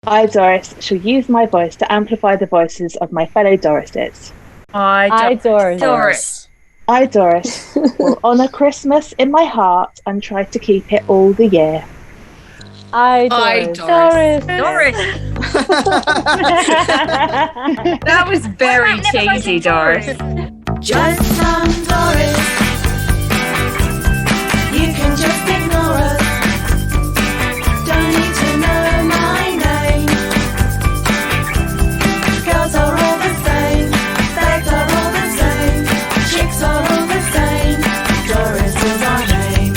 I, Doris, shall use my voice to amplify the voices of my fellow Dorises. I, Doris. I, Doris, will honour Christmas in my heart and try to keep it all the year. I, Doris. That was very cheesy, Doris. Just some Doris. You can just ignore us. Don't need to know my name. Girls are all the same. Fags are all the same. Chicks are all the same. Doris is our name.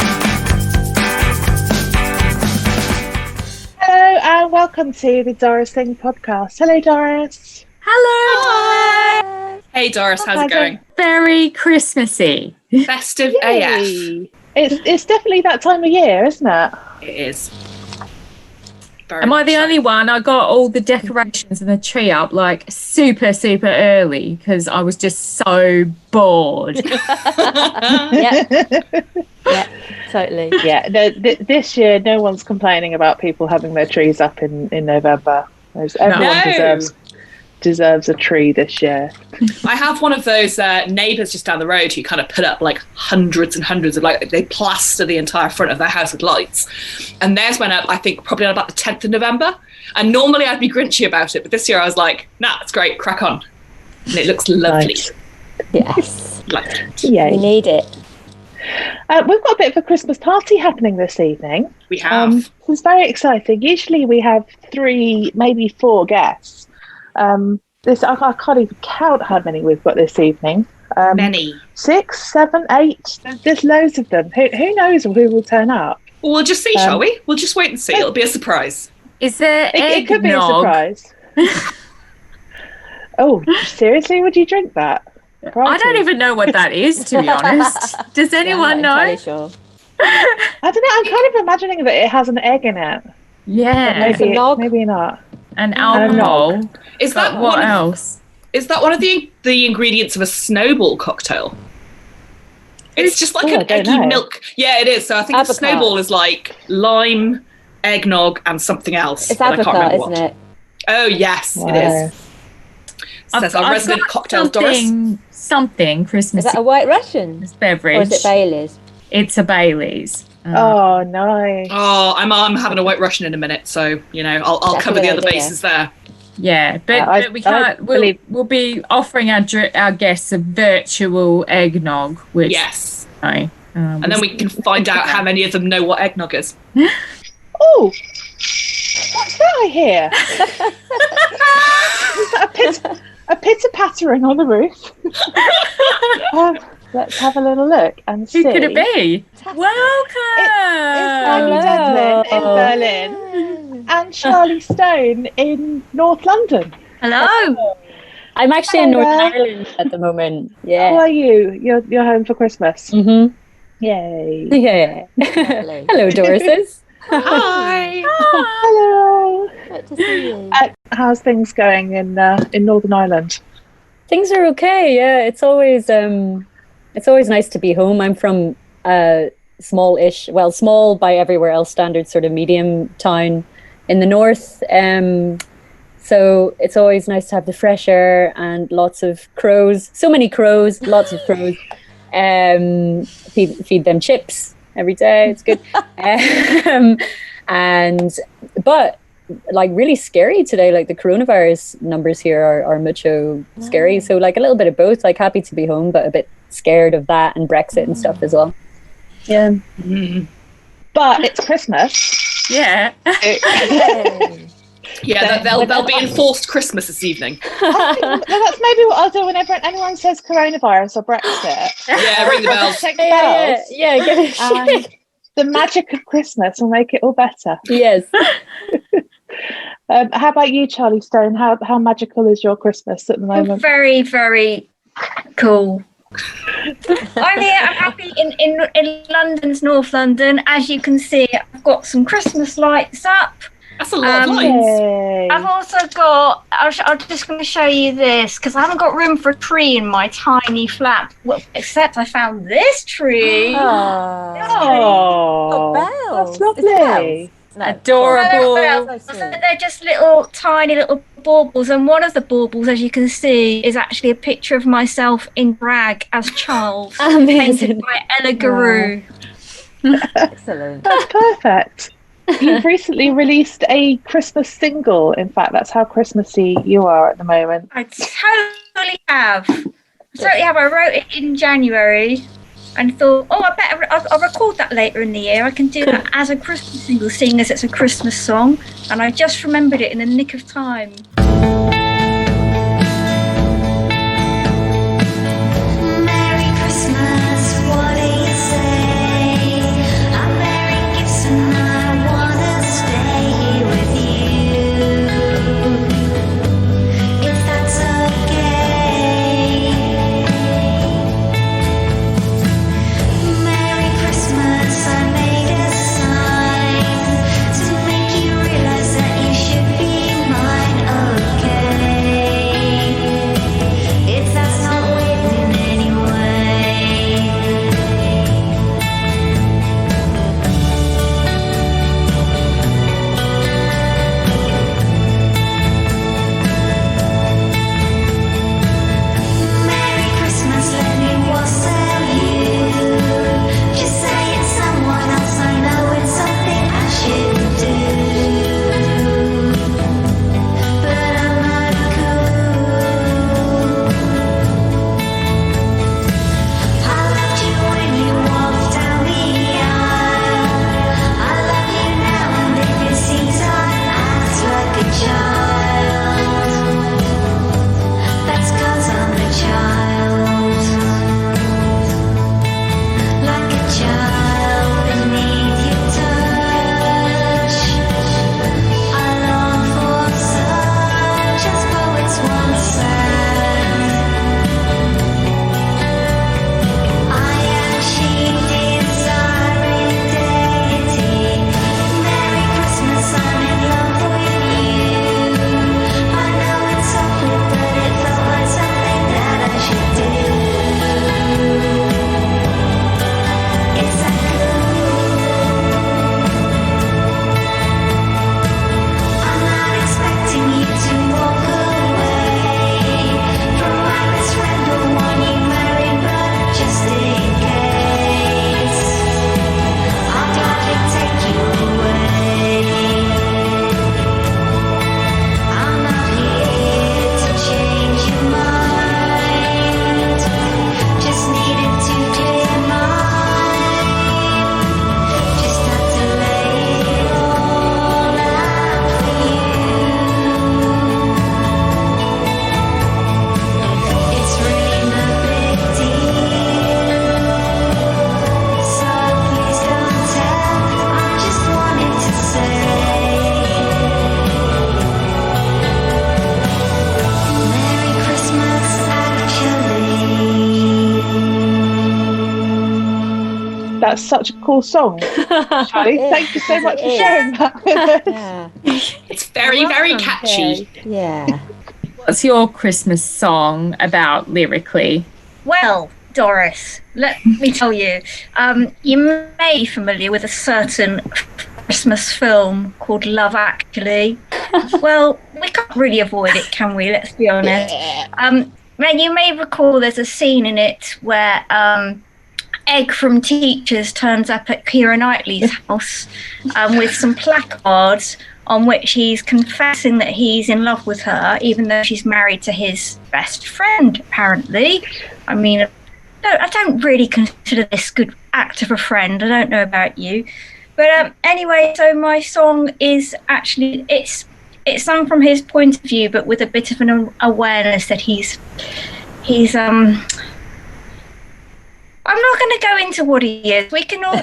Hello and welcome to the Dorising podcast. Hello, Doris. Hello. Hi. Hey Doris, how's it going? Very Christmassy. Festive Yay. AF. It's definitely that time of year, isn't it? It is. Am I the only one? I got all the decorations and the tree up like super early because I was just so bored. Yeah, totally. Yeah, this year no one's complaining about people having their trees up in November. Everyone deserves a tree this year. I have one of those neighbours just down the road who kind of put up like hundreds and hundreds of they plaster the entire front of their house with lights. And theirs went up, I think, probably on about the 10th of November. And normally I'd be grinchy about it, but this year I was like, nah, it's great, crack on. And it looks lovely. Nice. Yes. Yay. We need it. We've got a bit of a Christmas party happening this evening. We have. It's very exciting. Usually we have 3, maybe 4 guests. I can't even count how many we've got this evening. Many. 6, 7, 8. There's loads of them. Who knows who will turn up? Well, we'll just see, shall we? We'll just wait and see. It'll be a surprise. Is there It could be a eggnog? surprise. Oh, seriously? Would you drink that? I don't even know what that is, to be honest. Does anyone know? I'm not entirely sure. I don't know. I'm kind of imagining that it has an egg in it. Yeah. Maybe not. And alcohol. Is that But what else? Is that one of the ingredients of a snowball cocktail? It's just like an eggy milk. Yeah, it is. So I think a snowball is like lime, eggnog, and something else. It's apricot, isn't it? Oh, yes, it is. Says our resident cocktail, Doris. Something Christmas. Is that a White Russian? Beverage. Or is it Bailey's? It's a Bailey's. Oh, nice. Oh, I'm having a White Russian in a minute, so I'll cover the other bases there. Yeah, but we can't. We'll be offering our guests a virtual eggnog, which yes, and then we can find out how many of them know what eggnog is. Oh, what's that I hear? Is that a pitter pattering on the roof? Let's have a little look and see. Who could it be? Welcome! It's Maggie Devlin in Berlin and Charley Stone in North London. Hello! I'm actually in Northern Ireland at the moment. Yeah. How are you? You're home for Christmas? Mm-hmm. Yay. Yeah. Hello, Dorises. Hi. Hello. Good to see you. How's things going in Northern Ireland? Things are okay. Yeah, it's always nice to be home. I'm from smallish, well, small by everywhere else standards, sort of medium town in the north. So it's always nice to have the fresh air and lots of crows. So many crows, lots of crows. Feed them chips every day. It's good. But like really scary today. Like the coronavirus numbers here are mucho scary. So like a little bit of both. Like happy to be home, but a bit scared of that and Brexit and stuff as well. Yeah. Mm. But it's Christmas. Yeah. Yeah, they'll be enforced Christmas this evening. I think that's maybe what I'll do whenever anyone says coronavirus or Brexit. Yeah, ring the bells. Check the bells. Yeah, give it a shake. The magic of Christmas will make it all better. Yes. How about you, Charley Stone? How magical is your Christmas at the moment? Very, very cool. I'm here. I'm happy in London's North London. As you can see, I've got some Christmas lights up. That's a lot of lights. Yay. I've also got. I'm just going to show you this because I haven't got room for a tree in my tiny flat. Well, except I found this tree. Oh, that's lovely. Adorable. So sweet. They're just little tiny little baubles, and one of the baubles, as you can see, is actually a picture of myself in drag as Charles, Amazing. painted by Ella Guru. Excellent. That's perfect. You've recently released a Christmas single. In fact, that's how Christmassy you are at the moment. I totally have. I wrote it in January and thought, I'll record that later in the year. I can do that as a Christmas single, seeing as it's a Christmas song. And I just remembered it in the nick of time. Merry Christmas, what do you say? I'm bearing gifts and I wanna stay here with you. If that's okay. Merry Christmas, I made a sign to make you realize that you should be mine, okay? If that's not waiting anyway. Merry Christmas, let me wassail you. Just say it's someone else, I know it's something I should do. But I'm not cool. I loved you when you walked down the aisle. I love you now, and if it seems I act like a child, that's 'cause I'm a child. Like a child beneath your touch. I long for such as poets once sang. I am she, desiring deity. Merry Christmas, I'm in love with you. I know it's awkward, but it felt like something that I should do. Is that cool? I'm not expecting you to walk away from my best friend or one you married, but just in case, I'll gladly take you away. I'm not here to change your mind, just needed to clear mine. Just had to lay it all out for you. It's really no big deal, so please don't tell. I just wanted to say, Merry Christmas, actually. That's such a cool song, Charlie. Thank you so much for sharing that with us. Yeah. It's very, very catchy. Yeah. What's your Christmas song about lyrically? Well, Doris, let me tell you, you may be familiar with a certain Christmas film called Love Actually. Well, we can't really avoid it, can we? Let's be honest. You may recall there's a scene in it where Egg from Teachers turns up at Keira Knightley's house with some placards on which he's confessing that he's in love with her, even though she's married to his best friend, apparently. I mean, no, I don't really consider this good act of a friend. I don't know about you. But anyway, so my song is actually, it's sung from his point of view, but with a bit of an awareness that he's I'm not going to go into what he is. We can all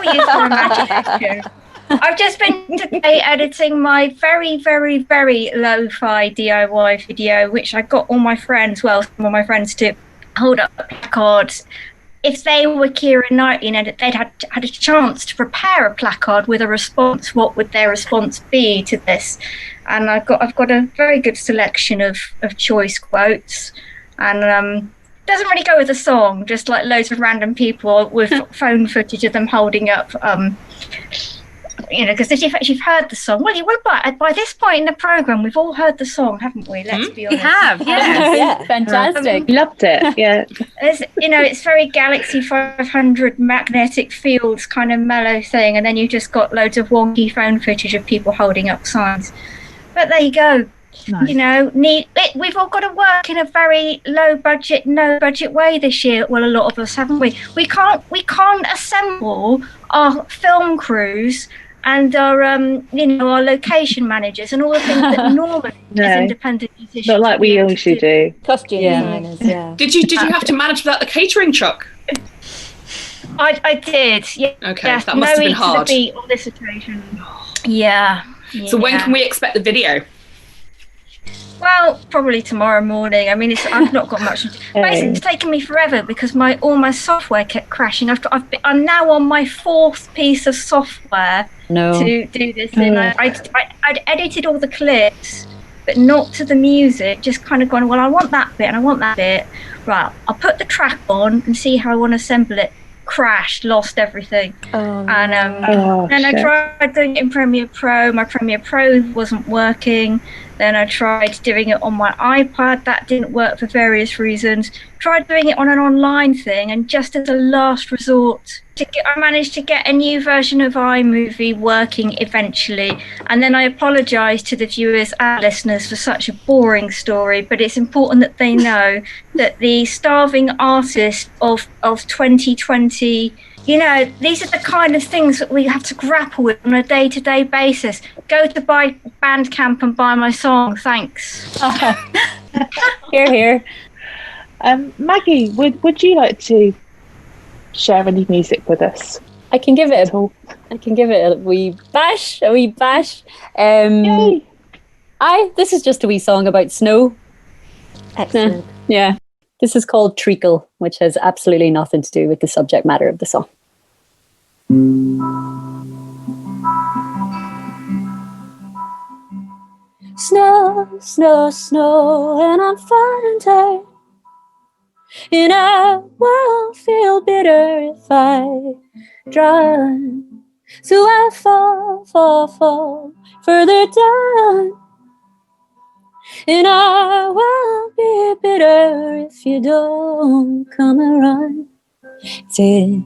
use our imagination. I've just been today editing my very, very, very lo-fi DIY video, which I got all my friends, well, some of my friends to hold up placards. If they were Keira Knightley and they'd had a chance to prepare a placard with a response, what would their response be to this? And I've got a very good selection of choice quotes, and doesn't really go with the song, just like loads of random people with phone footage of them holding up because if you've heard the song, by this point in the programme, we've all heard the song, haven't we? Let's be honest. We have, Yeah, fantastic. Loved it. Yeah. It's very Galaxy 500 magnetic fields kind of mellow thing, and then you've just got loads of wonky phone footage of people holding up signs. But there you go. Nice. We've all got to work in a very low budget, no budget way this year. Well, a lot of us, haven't we? We can't assemble our film crews and our our location managers and all the things that normally as independent musicians. Not like we usually do. Costume designers, yeah. Did you have to manage without the catering truck? I did. Yeah. Okay, yes, that must have been hard. To the beat on this occasion. Yeah. So when can we expect the video? Well, probably tomorrow morning. I mean, I've not got much. Basically, it's taken me forever because all my software kept crashing. I'm now on my 4th piece of software to do this thing. I'd edited all the clips, but not to the music. Just kind of gone, well, I want that bit and I want that bit. Right, I'll put the track on and see how I want to assemble it. Crashed, lost everything. And I tried doing it in Premiere Pro. My Premiere Pro wasn't working. Then I tried doing it on my iPad. That didn't work for various reasons. Tried doing it on an online thing, and just as a last resort, I managed to get a new version of iMovie working eventually. And then I apologise to the viewers and listeners for such a boring story, but it's important that they know that the starving artist of 2020, these are the kind of things that we have to grapple with on a day-to-day basis. Go to Bandcamp and buy my song, thanks. Hear, hear. Maggie, would you like to share any music with us? I can give it a wee bash. Yay. This is just a wee song about snow. Excellent. Yeah. This is called Treacle, which has absolutely nothing to do with the subject matter of the song. Snow, snow, snow, and I'm frightened. And I won't feel bitter if I drown. So I fall further down. And I won't be bitter if you don't come around. Take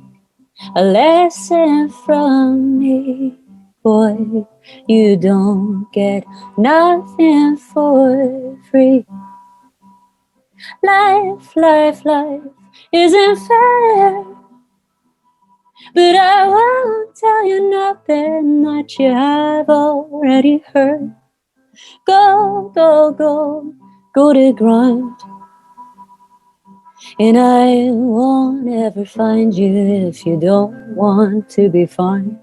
a lesson from me, boy. You don't get nothing for free. Life isn't fair. But I won't tell you nothing that you have already heard. Go to grind. And I won't ever find you if you don't want to be fine.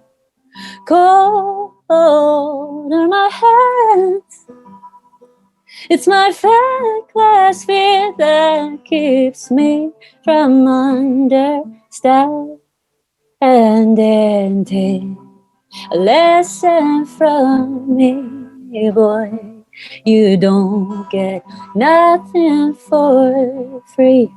Cold are my hands. It's my fat-glass fear that keeps me from understanding. Take a lesson from me, boy. You don't get nothing for free.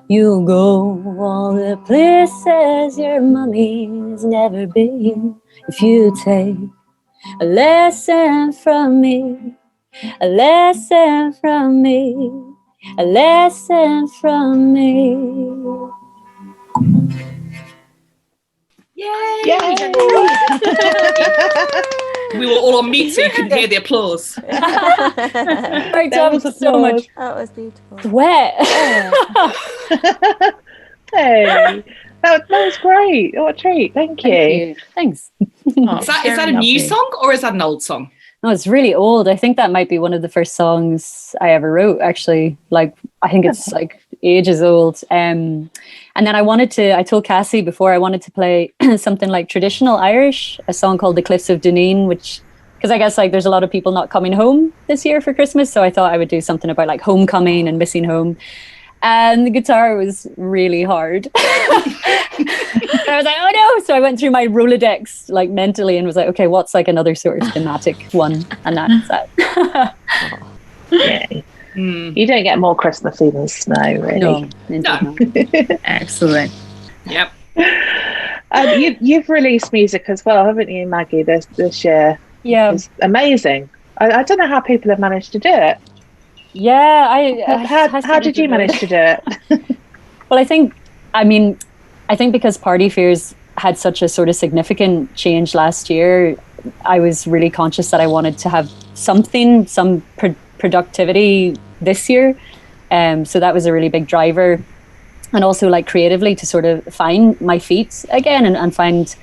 You go all the places your mommy's never been. If you take a lesson from me, a lesson from me, a lesson from me. Yay! We were all on mute so you couldn't hear the applause. Thanks so much. That was beautiful. Wet. Hey, that was great. What a treat. Thank you. Thanks. Is that a new song or is that an old song? No, it's really old. I think that might be one of the first songs I ever wrote, actually. Like, I think it's like ages old. And then I told Cassie before I wanted to play something like traditional Irish, a song called The Cliffs of Dooneen, because I guess like there's a lot of people not coming home this year for Christmas. So I thought I would do something about like homecoming and missing home. And the guitar was really hard. I was like, oh no. So I went through my Rolodex like mentally and was like, okay, what's like another sort of thematic one? And that's that. Yeah. You don't get more Christmassy than snow, really. No. Excellent. Yep. You've released music as well, haven't you, Maggie, this year? Yeah. It's amazing. I don't know how people have managed to do it. Yeah, How did you manage to do it? Well, I think because Party Fears had such a sort of significant change last year, I was really conscious that I wanted to have some productivity this year. So that was a really big driver. And also like creatively to sort of find my feet again and find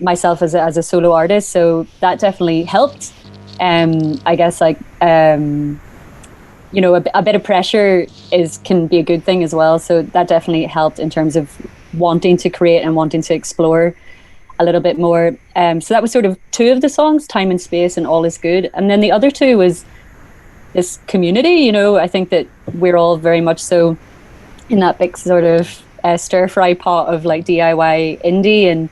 myself as a solo artist. So that definitely helped. I guess like, you know, a bit of pressure can be a good thing as well. So that definitely helped in terms of wanting to create and wanting to explore a little bit more. So that was sort of two of the songs, Time and Space and All Is Good. And then the other two was this community. You know, I think that we're all very much so in that big sort of stir fry pot of like DIY indie. And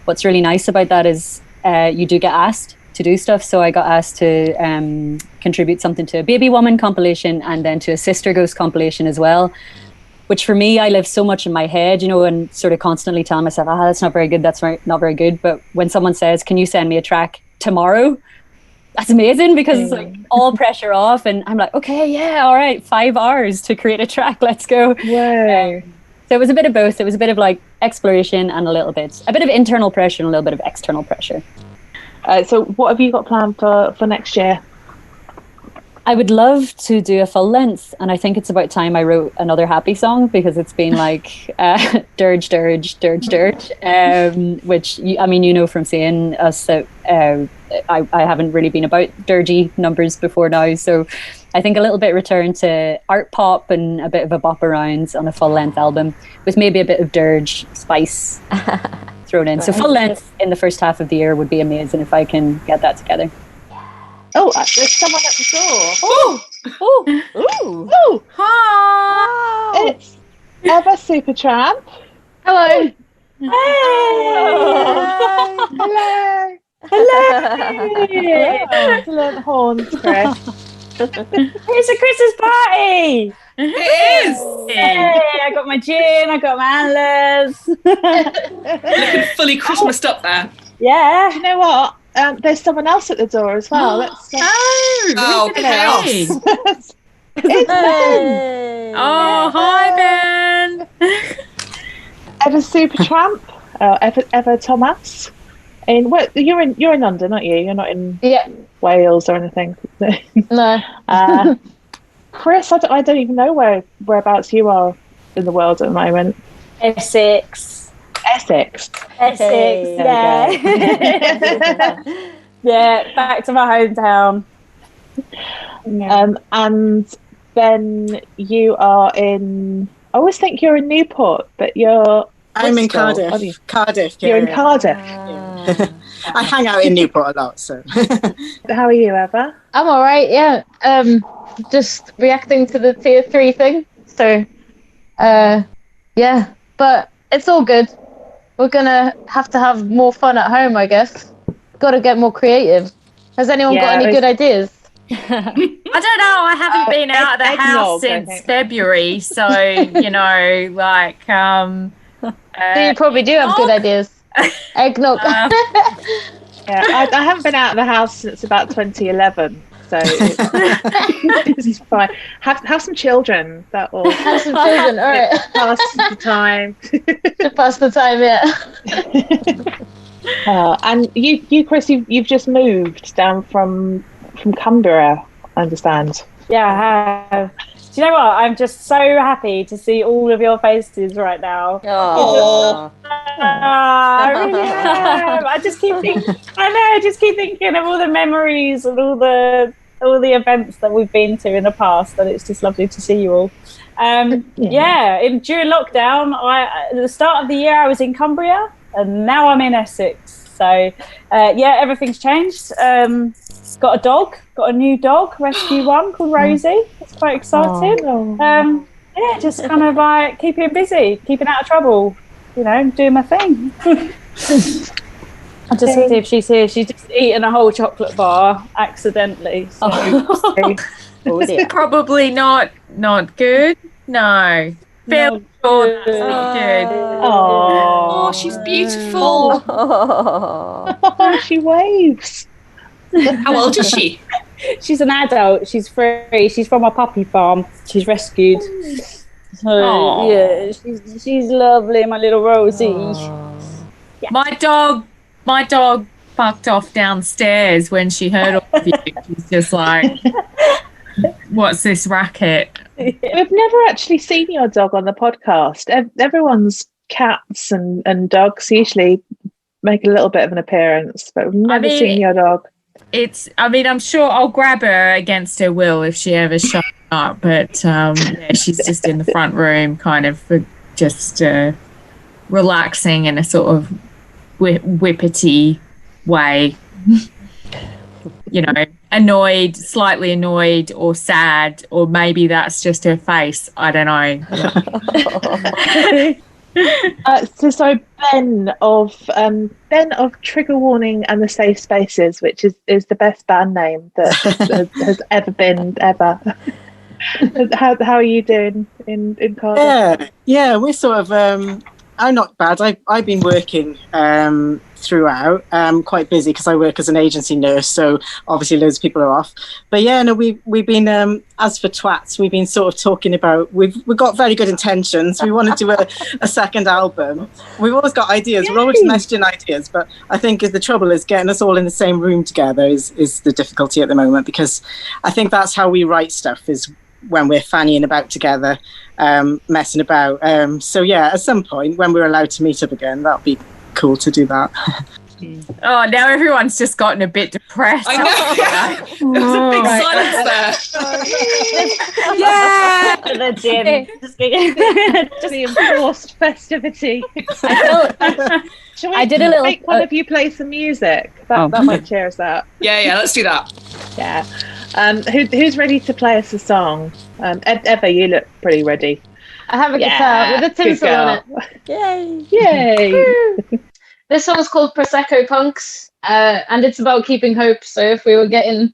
what's really nice about that is you do get asked to do stuff. So I got asked to contribute something to a Baby Woman compilation and then to a Sister Ghost compilation as well, which for me, I live so much in my head, you know, and sort of constantly telling myself, that's not very good, that's not very good. But when someone says, can you send me a track tomorrow? That's amazing because it's like all pressure off. And I'm like, okay, yeah, all right, 5 hours to create a track, let's go. Wow. So it was a bit of both. It was a bit of like exploration and a bit of internal pressure and a little bit of external pressure. So what have you got planned for next year? I would love to do a full length, and I think it's about time I wrote another happy song because it's been like dirge, which you know from seeing us that I haven't really been about dirgy numbers before now. So I think a little bit return to art pop and a bit of a bop around on a full length album with maybe a bit of dirge spice thrown in. So full length in the first half of the year would be amazing if I can get that together. Oh, there's someone at the door. Oh, Hi. It's Efa Supertramp. Hello. Hello. Excellent horns, Chris. it's a Christmas party. It is. Hey, I got my gin, I got my antlers. Looking fully Christmased up there. Yeah. You know what? There's someone else at the door as well. Let's. Oh, chaos. It's Ben. Oh, hi, Ben. Efa Supertramp. Efa Thomas. You're in London, aren't you? You're not in Wales or anything. No. Chris, I don't even know whereabouts you are in the world at the moment. Essex. Yeah. Yeah, back to my hometown. And then you are in. I always think you're in Newport, but I'm in Cardiff. Cardiff. You're in Cardiff. I hang out in Newport a lot, so. How are you, Efa? I'm all right, yeah. Just reacting to the tier 3 thing. So, yeah. But it's all good. We're going to have more fun at home, I guess. Got to get more creative. Has anyone got any good ideas? I don't know. I haven't been out of the house since February. So, you know, like... so you probably do have good ideas. Eggnog. Yeah, I haven't been out of the house since about 2011. So it's fine. Have some children. That will have some children. All right. Pass the time. Pass the time, yeah. And you, Chris, you've just moved down from Cumbria, I understand. Yeah, I have. Do you know what? I'm just so happy to see all of your faces right now. Oh. I really am. I just keep thinking of all the memories and all the events that we've been to in the past, and it's just lovely to see you all. During lockdown, at the start of the year I was in Cumbria, and now I'm in Essex. So everything's changed. Got a new dog, rescue one called Rosie. It's quite exciting. Just kind of like keeping busy, keeping out of trouble, you know, doing my thing. I'll just see if she's here. She's just eaten a whole chocolate bar accidentally. So. It's probably not good. No. Fairly Oh, that's not good. Oh, she's beautiful. Oh, she waves. How old is she? She's an adult. She's free. She's from a puppy farm. She's rescued. So Aw. yeah, she's lovely, my little Rosie. Yeah. My dog fucked off downstairs when she heard all of you. She's just like, what's this racket? We've never actually seen your dog on the podcast. Everyone's cats and dogs usually make a little bit of an appearance, but we've never seen your dog. I'm sure I'll grab her against her will if she ever shows up, but yeah, she's just in the front room kind of just relaxing in a sort of whippety way. You know, annoyed, slightly annoyed or sad, or maybe that's just her face. I don't know. So Ben of Trigger Warning and the Safe Spaces, which is the best band name that has ever been ever. How are you doing in Cardiff? Yeah, we're sort of I'm not bad. I've been working throughout. Quite busy because I work as an agency nurse, so obviously loads of people are off. But yeah, no, we've been as for Twats, we've been sort of talking about we've got very good intentions. We want to do a second album. We've always got ideas. We're always messaging ideas, but I think the trouble is getting us all in the same room together is the difficulty at the moment, because I think that's how we write stuff, is when we're fannying about together, messing about. So yeah, at some point when we're allowed to meet up again, that'll be cool to do that. Oh, now everyone's just gotten a bit depressed. I know. There was a big silence there. Yeah. The gym. Just The enforced festivity. Shall we I did a little- make one of you play some music? That might cheer us up. Yeah, let's do that. Yeah. Who's ready to play us a song? Eva, you look pretty ready. I have a guitar with a tinsel on it. Yay! This one's called Prosecco Punks, and it's about keeping hope. So if we were getting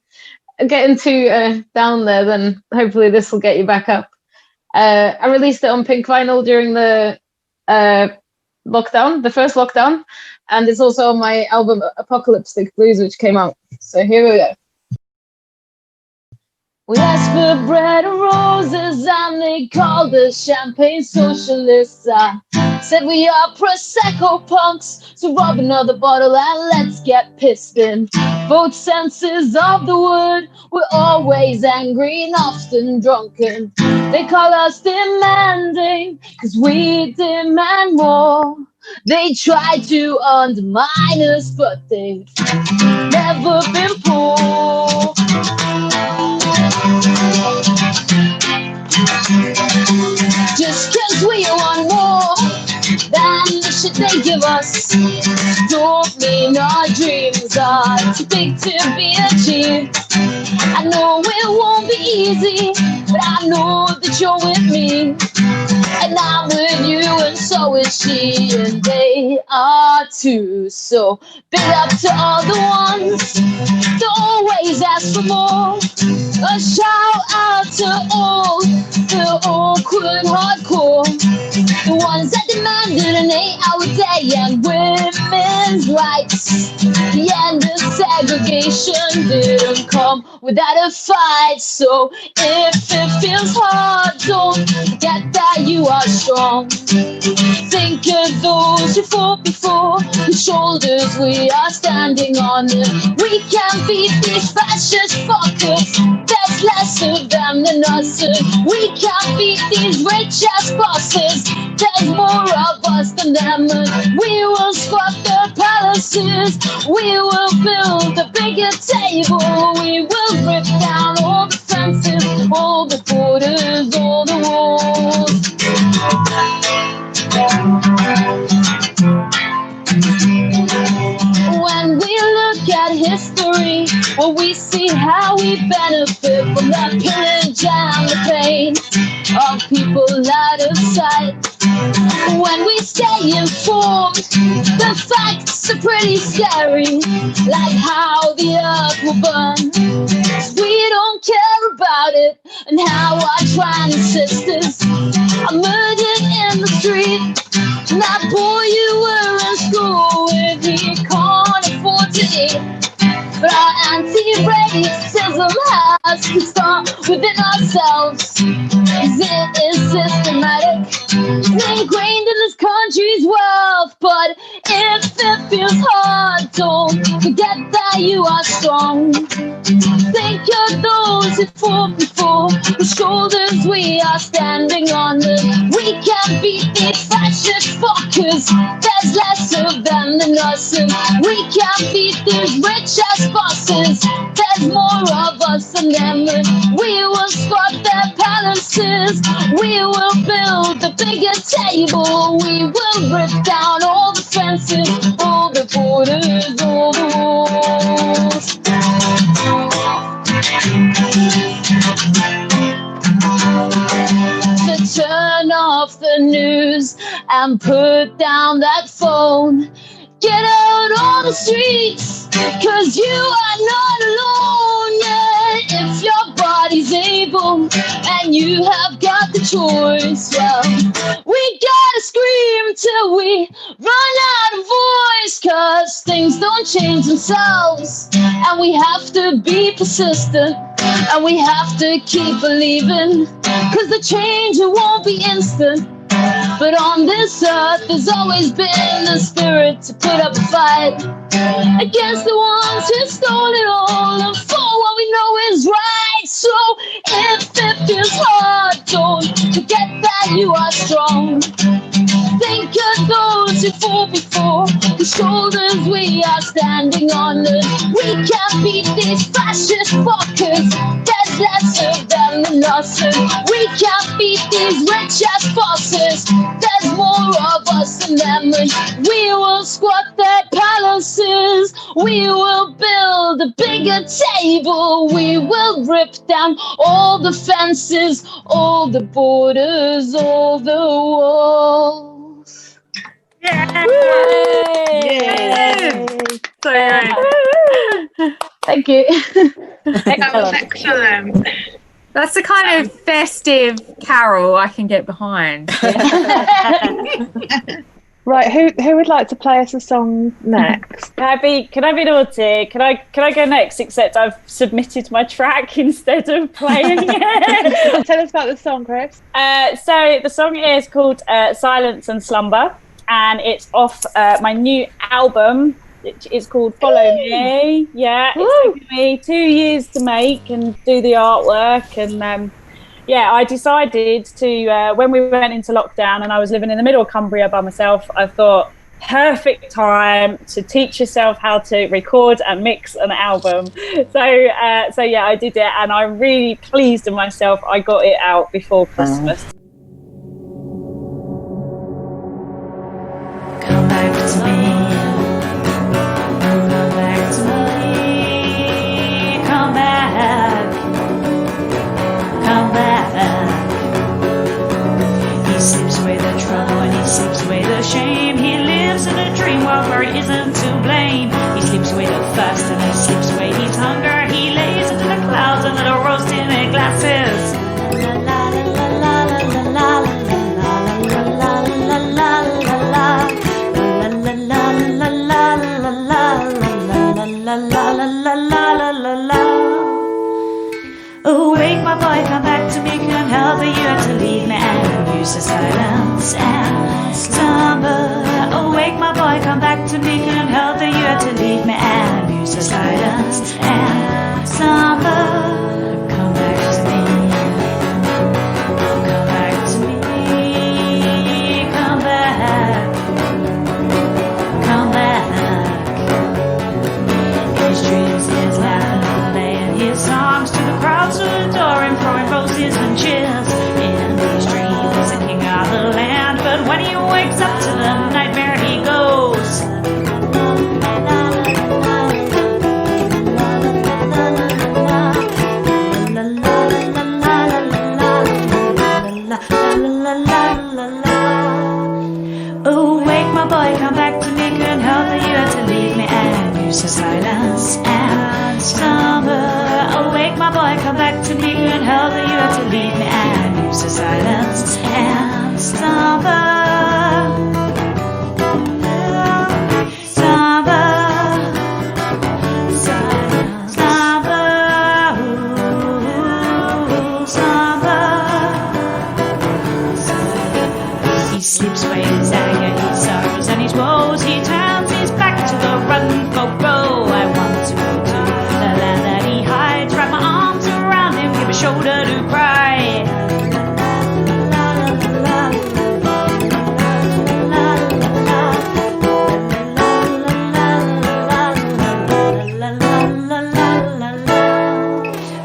too down there, then hopefully this will get you back up. I released it on pink vinyl during the lockdown, the first lockdown, and it's also on my album Apocalyptic Blues, which came out. So here we go. We asked for bread and roses, and they called us champagne socialists. I said we are Prosecco punks, so rob another bottle and let's get pissed in both senses of the word. We're always angry and often drunken. They call us demanding, 'cause we demand more. They try to undermine us, but they've never been poor. Just 'cause we want more than the shit they give us, don't mean our dreams are too big to be achieved. I know it won't be easy, but I know that you're with me, and I'm with you, and so is she, and they are too. So big up to all the ones that always ask for more. A shout out to all the awkward hardcore, the ones that demanded an 8-hour day and women's rights. The end of segregation didn't come without a fight. So if it feels hard, don't forget that you are strong. Think of those who fought before, whose shoulders we are standing on. We can beat these fascist fuckers, there's less of them than us. We can beat these rich ass bosses, there's more of us than them. We will squat their palaces, we will build a bigger table, we will rip down all the fences, all the borders, all the walls. When we look at history, well, we see how we benefit from the pillage and the pain of people out of sight. When we stay informed, the facts are pretty scary, like how the earth will burn. We don't care about it, and how our transistors are murdered in the street. That boy you were in school with, he can't afford to eat. But our anti-racism has to start within ourselves. 'Cause it is systematic, ingrained in this country's wealth. But if it feels hard, don't forget that you are strong. Think of those who fought before, whose shoulders we are standing on. We can't beat these fascist fuckers, there's less of them than us. And we can't beat these rich ass bosses, there's more of us than them. We will squat their palaces, we will build a bigger table, we will rip down all the fences, all the borders, all the walls. To turn off the news and put down that phone. Get out on the streets, 'cause you are not alone. Yeah, if your body's able and you have got the choice, well, we gotta scream till we run out of voice. 'Cause things don't change themselves, and we have to be persistent, and we have to keep believing. 'Cause the change, it won't be instant. But on this earth, there's always been the spirit to put up a fight against the ones who stole it all and for what we know is right. So if it feels hard, don't forget that you are strong. Think of those who fought before, whose shoulders we are standing on. We can't beat these fascist fuckers, there's less of them than us. We can't beat these rich ass bosses, there's more of us than them. We will squat their palaces, we will build a bigger table, we will rip down all the fences, all the borders, all the walls. Yeah. Yay. So good. Thank you. That was excellent. That's the kind of festive carol I can get behind. Right, who would like to play us a song next? Can I be naughty? Can I go next? Except I've submitted my track instead of playing it. Tell us about the song, Chris. So the song is called Silence and Slumber, and it's off my new album. It's called Follow Me. Yeah, it's taken me 2 years to make and do the artwork. And I decided to, when we went into lockdown and I was living in the middle of Cumbria by myself, I thought, perfect time to teach yourself how to record and mix an album. So I did it, and I'm really pleased with myself. I got it out before Christmas. Come back to me. Come back to me. Come back. Come back. He slips away the trouble and he slips away the shame. He lives in a dream world where he isn't to blame. He slips away the thirst and he slips away his hunger. He lays into the clouds and little roast in their glasses. La la la la la la la la la la la la la. Awake, my boy, come back to me. Can't help but you have to leave me and use the silence and slumber. Awake, my boy, come back to me. Can't help but you have to leave me and use the silence and slumber. Come back to me. Come back to me. Come back. Come back. His dreams, his laughter, playing his songs to the crowds who adore him, throwing roses and cheers. In these dreams, he's the king of the land, but when he wakes up to the nightmare, he goes. Awake, my boy, come back to me. Can't help but you have to leave me and use the silence and slumber. Awake, my boy, come back to me. Can't help but you have to leave me and use the silence and slumber. slips away his anger, his sorrows and his woes. He turns his back to the run for go. I want to go to the land that he hides. Wrap my arms around him, give a shoulder to cry.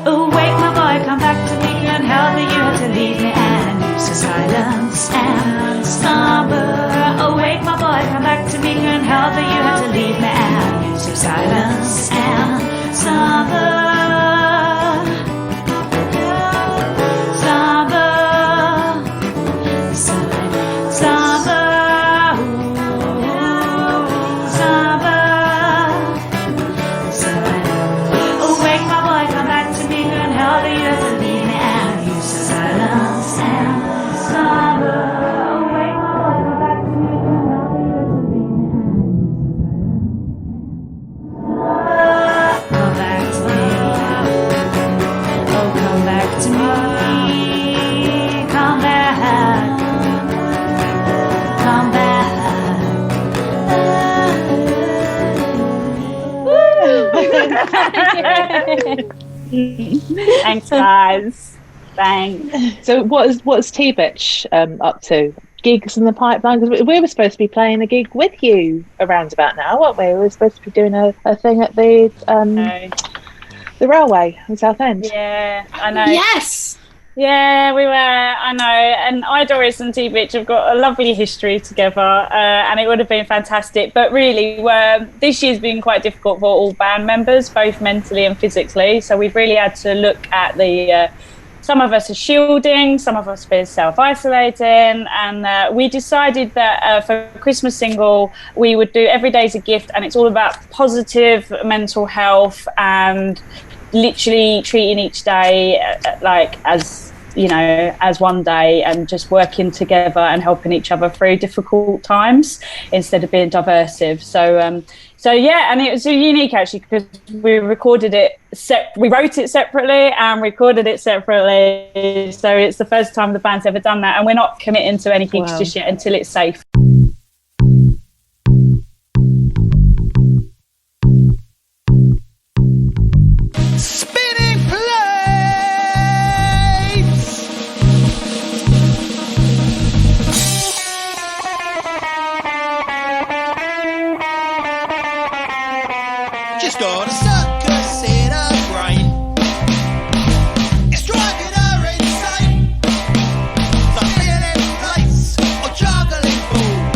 Awake, my boy, come back to me, and how the you had to leave me and use the silence and slumber. Awake, my boy, come back to me, and how the you had to leave me and use your silence and slumber. Slumber, slumber, slumber, slumber. Awake, my boy, come back to me, and how the you had to leave me and use the silence and slumber. Awake, my boy, come back to me, and how the you had to leave me and come back to me. Oh, come back to me. Come back. Come back. Thanks, guys. Thanks. So what's T-Bitch up to? Gigs in the pipeline? Because we were supposed to be playing a gig with you around about now, weren't we? We were supposed to be doing a thing at the railway in Southend. Yeah, I know. Yes. Yeah, we were. I know. And Doris and T-Bitch have got a lovely history together, and it would have been fantastic. But really, this year's been quite difficult for all band members, both mentally and physically. So we've really had to look at the. Some of us are shielding, some of us have been self-isolating, and we decided that for Christmas single, we would do Every Day's a Gift, and it's all about positive mental health and literally treating each day like as, you know, as one day, and just working together and helping each other through difficult times instead of being diversive. So yeah, and it was unique actually because we recorded it. We wrote it separately and recorded it separately. So it's the first time the band's ever done that, and we're not committing to any gigs just yet until it's safe. Spinning plates. Just got a circus in her brain. It's driving her insane. Like spinning plates or juggling balls.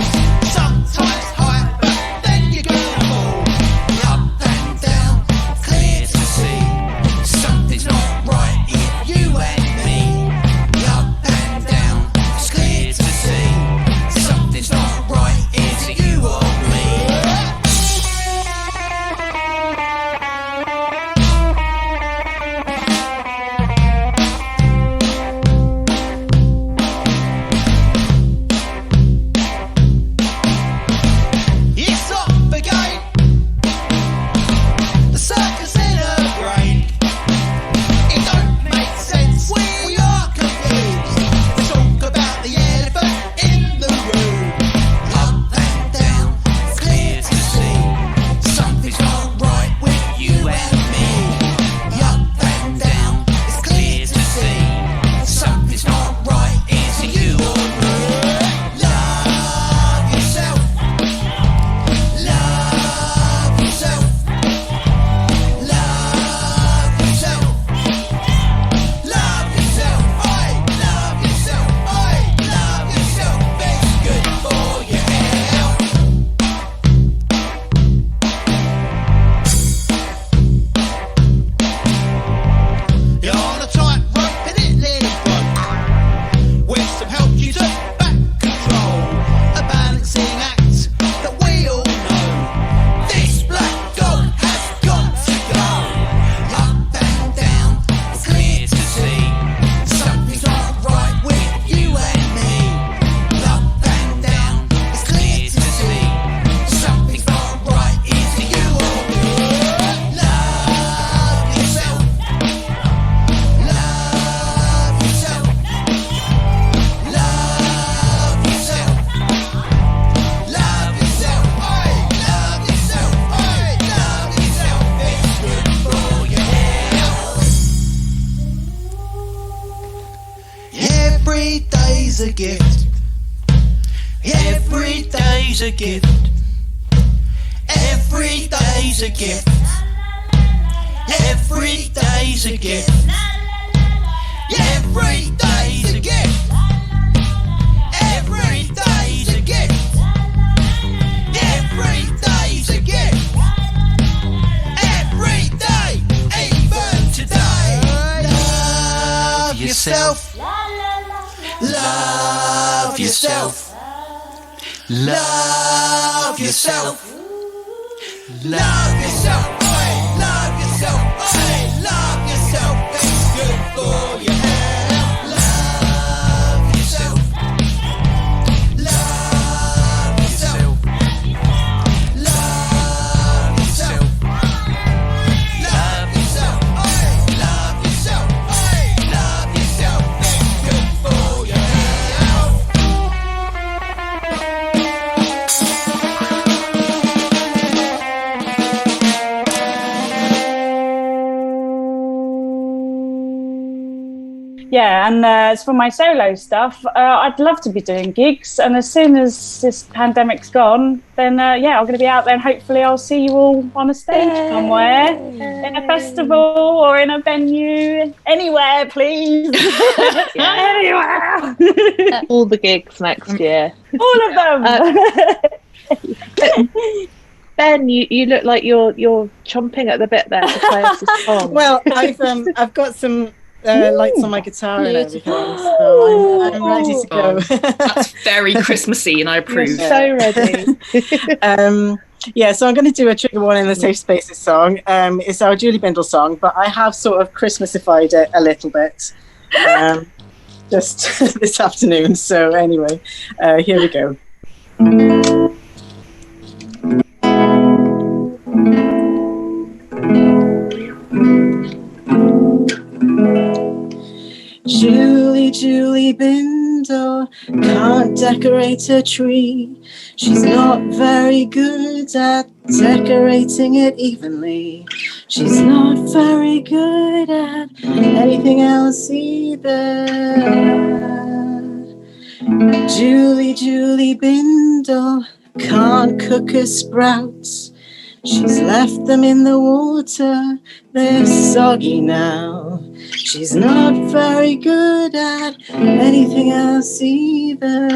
Every day's a gift. Every day's a gift. Every day's a gift. Every day's a gift. Every day's a gift. Every day's a gift. Every day's a gift. Every day, even today. Love yourself. Love yourself. Love yourself. Love yourself. Hey, love yourself. Hey, love yourself. It's good for your health. Love yourself. Love yourself. Love yourself. Love yourself. Hey, love yourself. Hey, love yourself. It's good for your health. Yeah, and as for my solo stuff, I'd love to be doing gigs. And as soon as this pandemic's gone, then yeah, I'm going to be out there, and hopefully I'll see you all on a stage somewhere, in a festival or in a venue, anywhere, please. Anywhere. All the gigs next year. All of them. Ben, you look like you're chomping at the bit there to play us a song. Well, I've got some lights on my guitar and everything, so I'm ready to go. That's very Christmassy, and I approve. So ready. Yeah, so I'm going to do a Trigger Warning in the Safe Spaces song. It's our Julie Bindle song, but I have sort of Christmasified it a little bit just this afternoon. So anyway, here we go. Julie Bindle can't decorate a tree. She's not very good at decorating it evenly. She's not very good at anything else either. Julie Bindle can't cook her sprouts. She's left them in the water, they're soggy now. She's not very good at anything else either.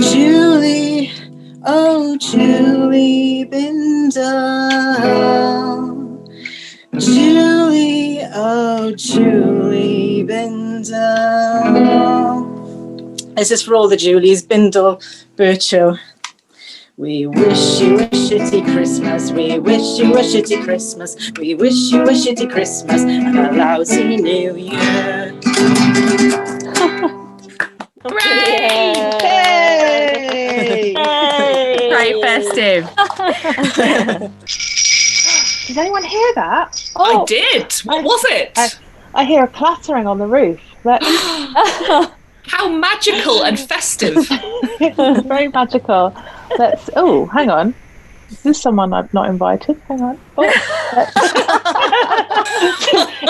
Julie, oh Julie Bindle. Julie, oh Julie Bindle. This is for all the Julies, Bindle, Birchall. We wish you a shitty Christmas. We wish you a shitty Christmas. We wish you a shitty Christmas and a lousy New Year. Hooray! Hey! Very festive. Did anyone hear that? I did. What was it? I hear a clattering on the roof. How magical and festive. Very magical. Oh, hang on. Is this someone I've not invited? Hang on. Oh,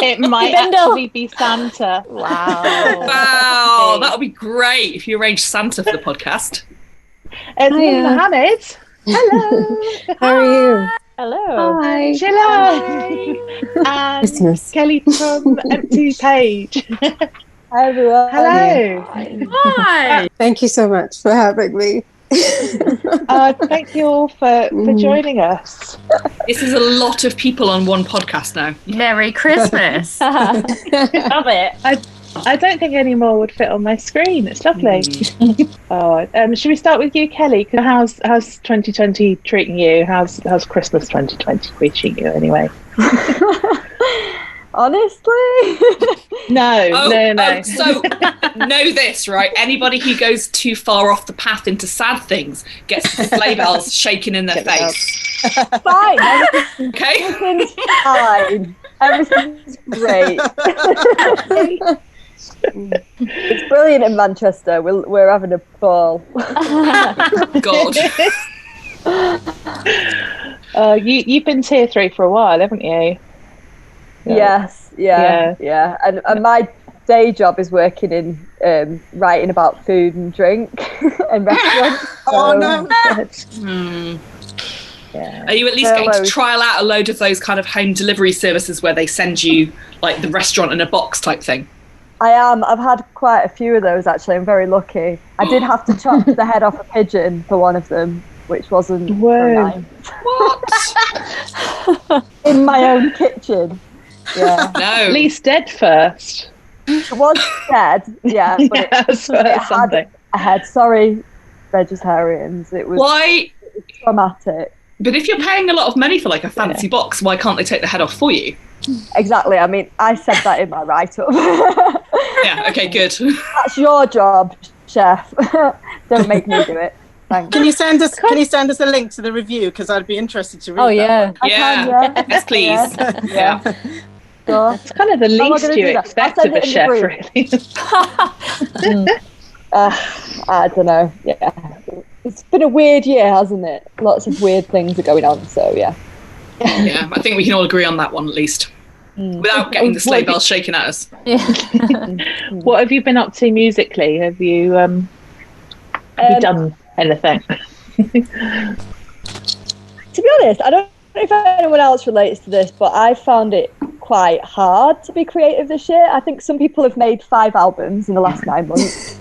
it might actually be Santa. Wow. Wow, that would be great if you arranged Santa for the podcast. It's me, Mohammed. Hello. How are you? Hello. Hi. Gilan. And Christmas. Kelly from Empty Page. Hi, everyone. Hello. Hi. Thank you so much for having me. Thank you all for joining us. This is a lot of people on one podcast now. Merry Christmas. Love it. I don't think any more would fit on my screen. It's lovely. Should we start with you, Kelly? How's 2020 treating you? How's Christmas 2020 treating you anyway? Honestly? No. So know this, right? Anybody who goes too far off the path into sad things gets the sleigh bells shaking in their face. Fine. Okay? Everything's fine. Everything's great. It's brilliant in Manchester. We're having a ball. God. You've been tier 3 for a while, haven't you? Yes. Yeah. And my day job is working in writing about food and drink and restaurants. Oh, so- no. Yeah. Are you at least getting to trial out a load of those kind of home delivery services where they send you like the restaurant in a box type thing? I am. I've had quite a few of those, actually. I'm very lucky. I did have to chop the head off a pigeon for one of them, which wasn't very nice. What? In my own kitchen. Yeah. No. At least dead first. It was dead, yeah. But Yeah, that's something. had a head. Sorry, vegetarians. It was Why? traumatic. But if you're paying a lot of money for like a fancy box, why can't they take the head off for you? Exactly. I mean, I said that in my write-up. Yeah, okay, good. That's your job, chef. Don't make me do it. Thanks. Can you send us a link to the review? Because I'd be interested to read Oh that yeah. one. I Yeah. can, yeah. Yes, please. Yeah. Sure. It's kind of the How am I least gonna you do that? expect I'll of a send it in the chef, really. I don't know. Yeah. It's been a weird year, hasn't it? Lots of weird things are going on, so yeah. Yeah, I think we can all agree on that one at least. Without getting the sleigh bells shaken at us. What have you been up to musically? Have you done anything? To be honest, I don't know if anyone else relates to this, but I found it quite hard to be creative this year. I think some people have made 5 albums in the last 9 months.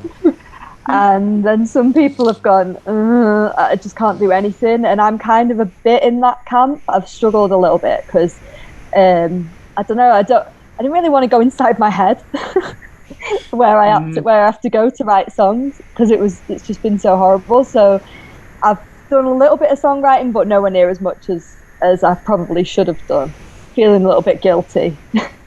And then some people have gone, I just can't do anything. And I'm kind of a bit in that camp. I've struggled a little bit because, I don't know, I didn't really want to go inside my head where I have to go to write songs because it's just been so horrible. So I've done a little bit of songwriting, but nowhere near as much as I probably should have done. Feeling a little bit guilty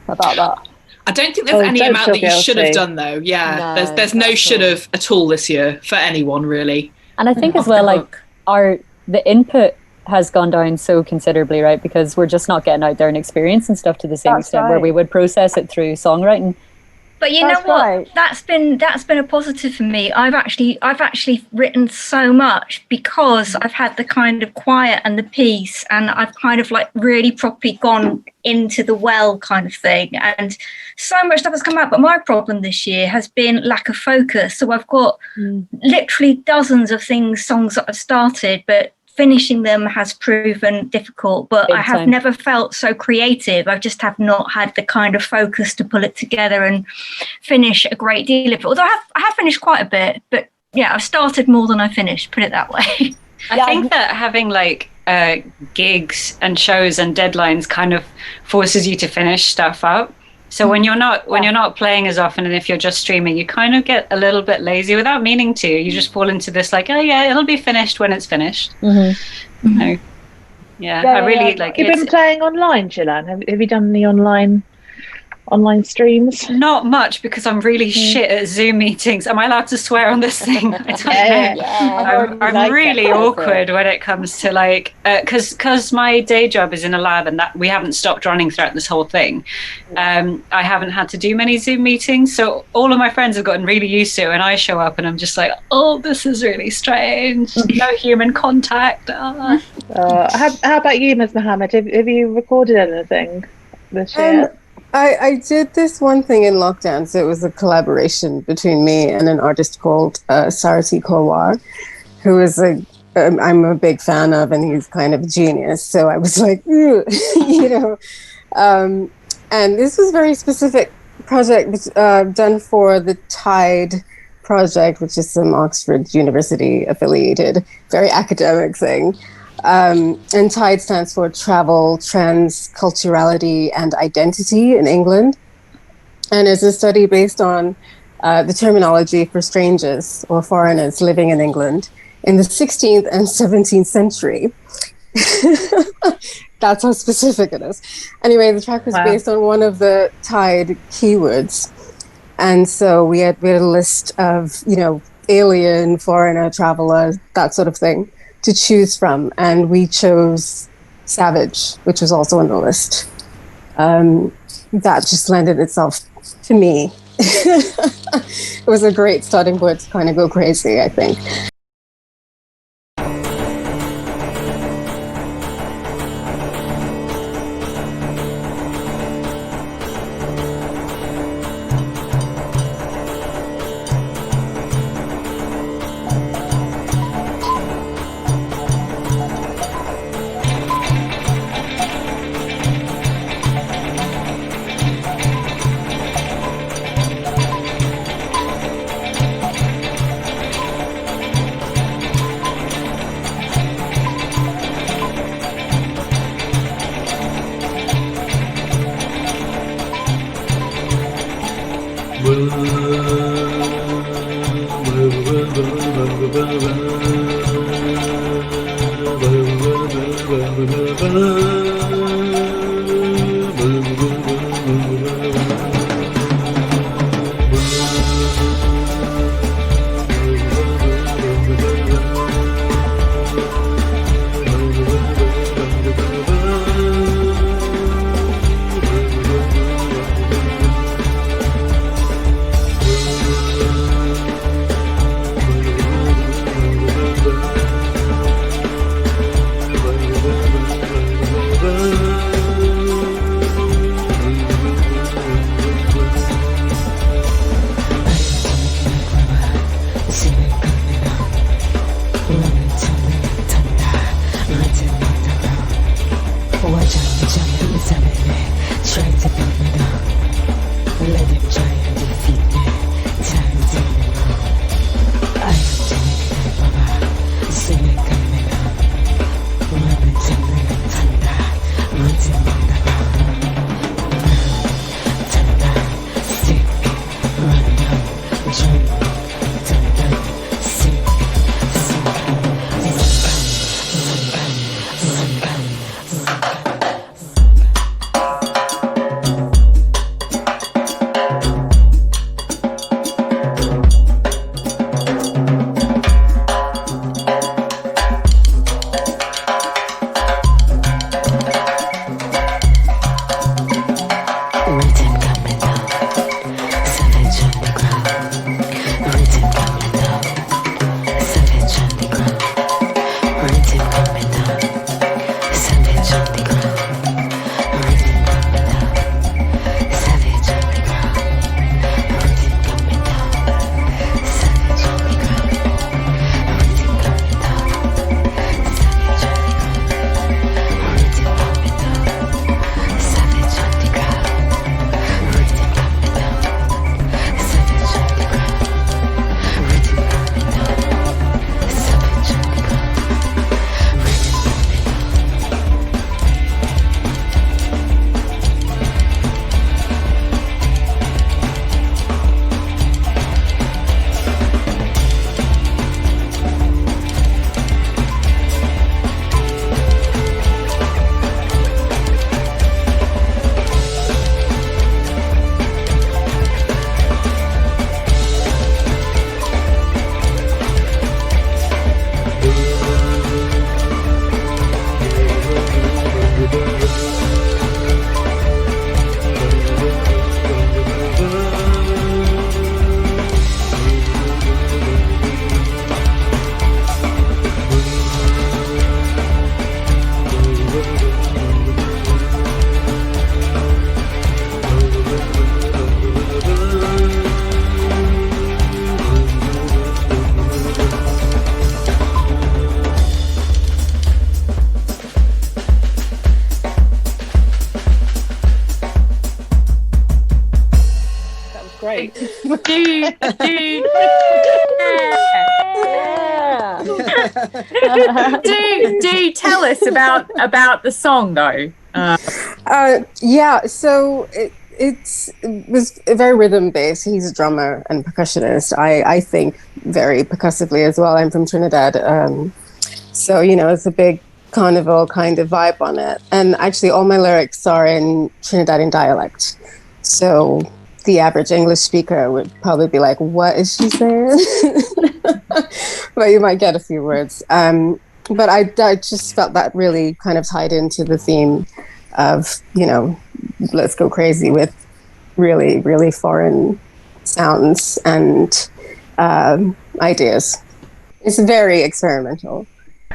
about that. I don't think there's any don't amount feel that you should have guilty. done though. Yeah, No, there's no not at should all. have at all this year for anyone really. And I think as Off the well, like hook. the input has gone down so considerably, right? Because we're just not getting out there and experiencing stuff to the same That's extent where right. we would process it through songwriting. But you know That's what? right. That's been a positive for me. I've actually written so much because I've had the kind of quiet and the peace, and I've kind of like really properly gone into the well kind of thing. And so much stuff has come out. But my problem this year has been lack of focus. So I've got literally dozens of songs that I've started, but finishing them has proven difficult, but Big I have time. never felt so creative. I just have not had the kind of focus to pull it together and finish a great deal of it. Although I have finished quite a bit, but yeah, I've started more than I finished, put it that way. I think that having like gigs and shows and deadlines kind of forces you to finish stuff up. So when you're not playing as often, and if you're just streaming, you kind of get a little bit lazy without meaning to. You just fall into this like, oh yeah, it'll be finished when it's finished. No. Yeah, I really like. You've been playing online, Gilan. Have you done any online streams? Not much because I'm really shit at Zoom meetings. Am I allowed to swear on this thing? I don't know. I'm really awkward when it comes to like, because my day job is in a lab and that we haven't stopped running throughout this whole thing. I haven't had to do many Zoom meetings, so all of my friends have gotten really used to it. And I show up and I'm just like, oh, this is really strange. No human contact. How about you, Ms. Mohammed? Have you recorded anything this year? I did this one thing in lockdown, so it was a collaboration between me and an artist called Sarati Korwar, who is I'm a big fan of, and he's kind of a genius. So I was like, you know, and this was a very specific project done for the Tide project, which is some Oxford University affiliated, very academic thing. And TIDE stands for Travel, Transculturality and Identity in England. And it's a study based on the terminology for strangers or foreigners living in England in the 16th and 17th century. That's how specific it is. Anyway, the track was based on one of the TIDE keywords. And so we had a list of, you know, alien, foreigner, traveler, that sort of thing to choose from, and we chose savage, which was also on the list. That just lended itself to me. It was a great starting point to kind of go crazy, I think. great. Do tell us about the song though. Yeah, so it was very rhythm based. He's a drummer and percussionist. I think very percussively as well. I'm from Trinidad, so it's a big carnival kind of vibe on it. And actually, all my lyrics are in Trinidadian dialect. So the average English speaker would probably be like, "What is she saying?" But you might get a few words. But I just felt that really kind of tied into the theme of, let's go crazy with really, really foreign sounds and ideas. It's very experimental.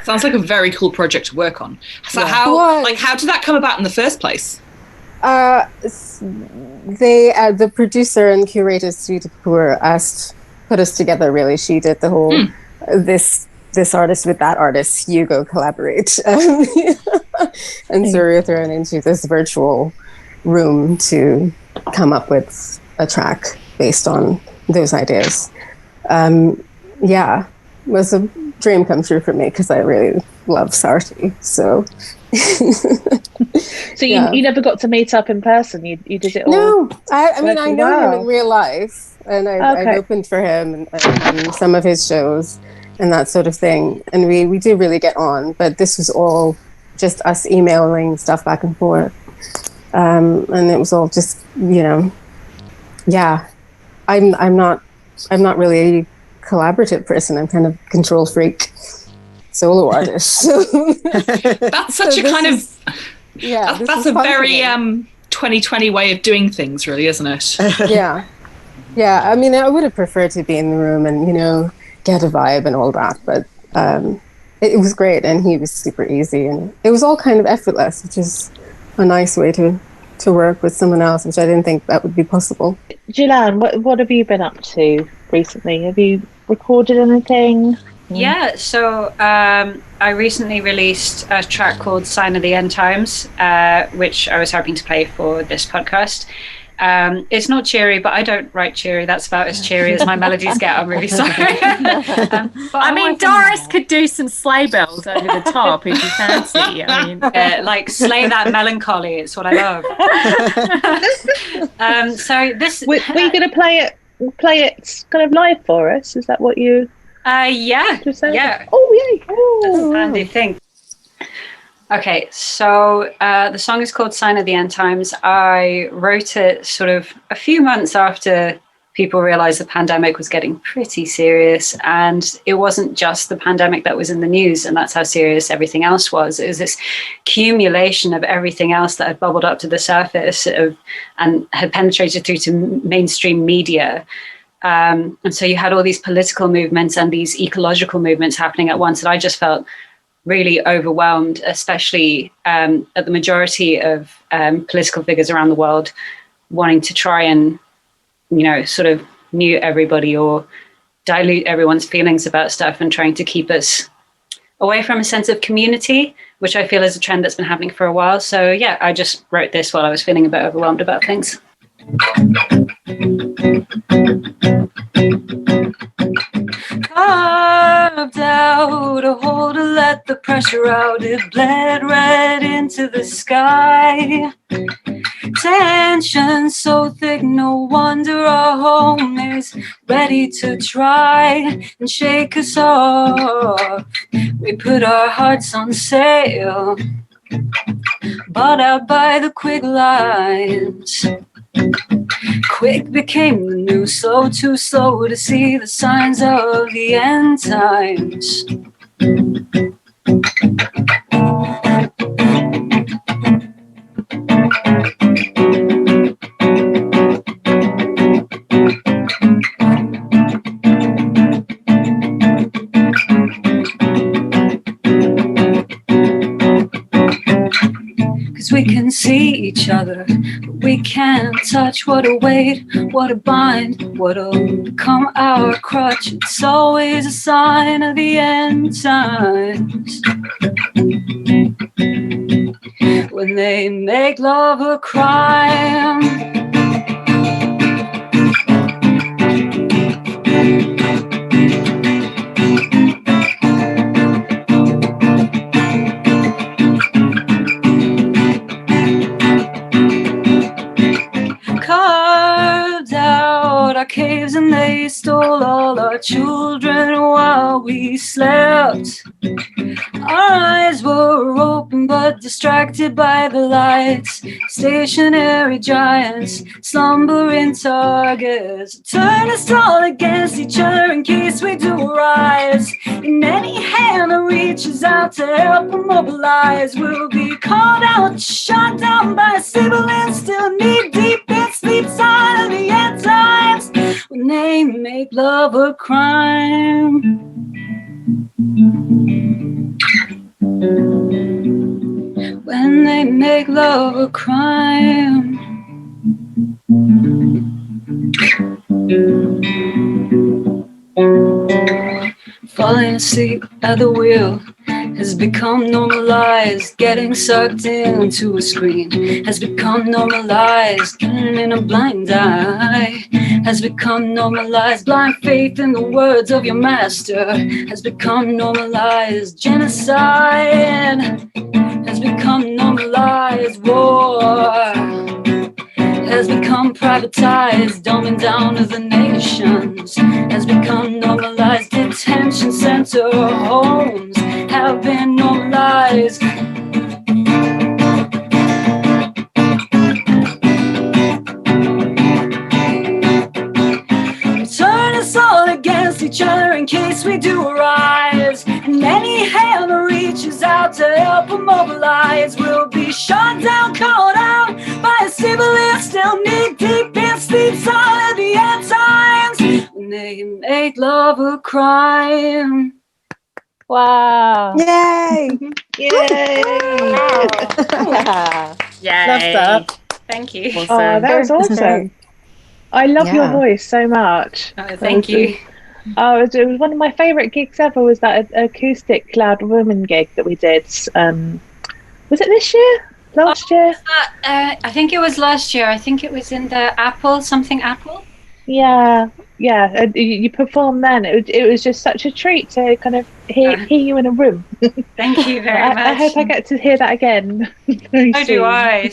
Sounds like a very cool project to work on. So how did that come about in the first place? The producer and curator Sweet Kapoor put us together. Really, she did the whole this artist with that artist, you go collaborate, and so we were thrown into this virtual room to come up with a track based on those ideas. It was a dream come true for me because I really love Sarti. So So you never got to meet up in person. You did it all. No, I mean I know him Wow. in real life, and I've opened for him and some of his shows and that sort of thing, and we do really get on. But this was all just us emailing stuff back and forth, and it was all just yeah. I'm not really a collaborative person. I'm kind of control freak, solo artist. That's such a kind of that's a very 2020 way of doing things, really, isn't it? Yeah. I mean, I would have preferred to be in the room and get a vibe and all that, but it was great, and he was super easy, and it was all kind of effortless, which is a nice way to work with someone else, which I didn't think that would be possible. Gilan, what have you been up to recently? Have you recorded anything? Yeah, so I recently released a track called Sign of the End Times, which I was hoping to play for this podcast. It's not cheery, but I don't write cheery. That's about as cheery as my melodies get. I'm really sorry. But I mean, Doris could do some sleigh bells over the top if you fancy. I mean, like slay that melancholy. It's what I love. So this, were you going to play it kind of live for us? Is that what you? Yeah. Oh, yay! That's a handy thing. Okay, so the song is called Sign of the End Times. I wrote it sort of a few months after people realized the pandemic was getting pretty serious, and it wasn't just the pandemic that was in the news, and that's how serious everything else was. It was this accumulation of everything else that had bubbled up to the surface and had penetrated through to mainstream media. And so you had all these political movements and these ecological movements happening at once, and I just felt really overwhelmed, especially at the majority of political figures around the world wanting to try and, sort of mute everybody or dilute everyone's feelings about stuff and trying to keep us away from a sense of community, which I feel is a trend that's been happening for a while. So yeah, I just wrote this while I was feeling a bit overwhelmed about things. Carved out a hole to let the pressure out. It bled red into the sky. Tension so thick, no wonder our home is ready to try and shake us off. We put our hearts on sale, bought out by the quick lines. Quick became the new slow, too slow to see the signs of the end times. We can see each other, but we can't touch. What a weight, what a bind, what'll become our crutch. It's always a sign of the end times. When they make love a crime. Caves and they stole all our children while we slept. Our eyes were open but distracted by the lights. Stationary giants, slumbering targets, turn us all against each other in case we do rise. And any hand that reaches out to help them mobilize will be called out, shot down by sibilance, still knee deep in sleep. Sign of the end times. When they make love a crime. When they make love a crime. Falling asleep at the wheel, has become normalized. Getting sucked into a screen has become normalized. Killing in a blind eye has become normalized. Blind faith in the words of your master has become normalized. Genocide has become normalized. War has become privatized. Dumbing down of the nations has become normalized. Detention center homes have been normalized. Turn us all against each other in case we do arise. And any hand that reaches out to help them mobilize will be shot down, called out by a civilian still knee deep in sleep side at the end times when they made love a crime. Wow. Yay! Yay! Yay. Love that. Thank you. Oh, that was awesome. I love your voice so much. Oh, thank you. It was one of my favourite gigs ever. Was that acoustic loud woman gig that we did? Was it this year? Last year? I think it was last year. I think it was in the Apple. Yeah. You performed then. It was just such a treat to kind of hear you in a room. Thank you very much. I hope I get to hear that again. So do I.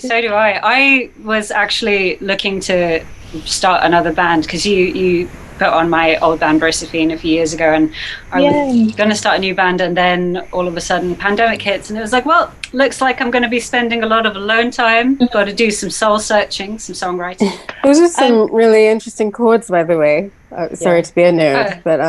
I was actually looking to start another band because you put on my old band Brosephine a few years ago, and I was going to start a new band, and then all of a sudden pandemic hits, and it was like, well, looks like I'm going to be spending a lot of alone time. Got to do some soul searching, some songwriting. Those are some really interesting chords, by the way. Sorry to be a nerd, but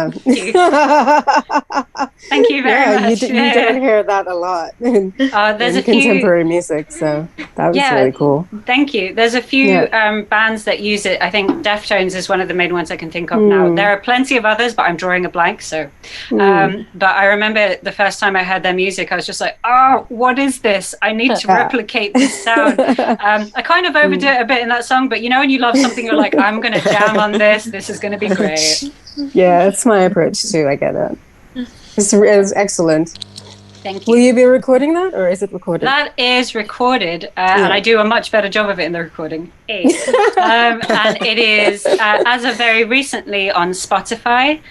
thank you very much. You don't hear that a lot in there's a contemporary music, so that was really cool. Thank you. There's a few bands that use it. I think Deftones is one of the main ones I can think of now. There are plenty of others, but I'm drawing a blank. So, but I remember the first time I heard their music, I was just like, oh, what is this? I need to replicate this sound. I kind of overdid it a bit in that song, but you know, when you love something, you're like, I'm going to jam on this. This is going to be great. Yeah, it's my approach too. I get it. It's excellent. Thank you. Will you be recording that, or is it recorded? That is recorded, and I do a much better job of it in the recording. And it is, as of very recently, on Spotify.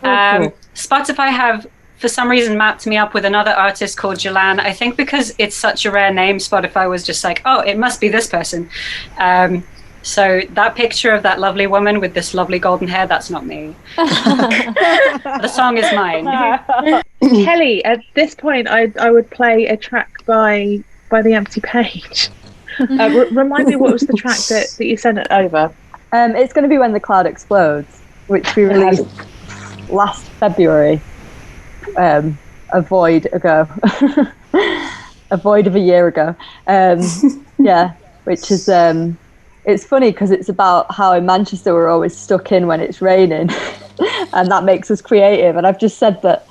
Cool. Spotify have, for some reason, mapped me up with another artist called Gilan. I think because it's such a rare name, Spotify was just like, oh, it must be this person. So that picture of that lovely woman with this lovely golden hair, that's not me. The song is mine. Kelly, at this point, I would play a track by The Empty Page. Remind me, what was the track that you sent it over? It's going to be When the Cloud Explodes, which we released last February. A void ago. A void of a year ago. Which is... it's funny because it's about how in Manchester we're always stuck in when it's raining, and that makes us creative. And I've just said that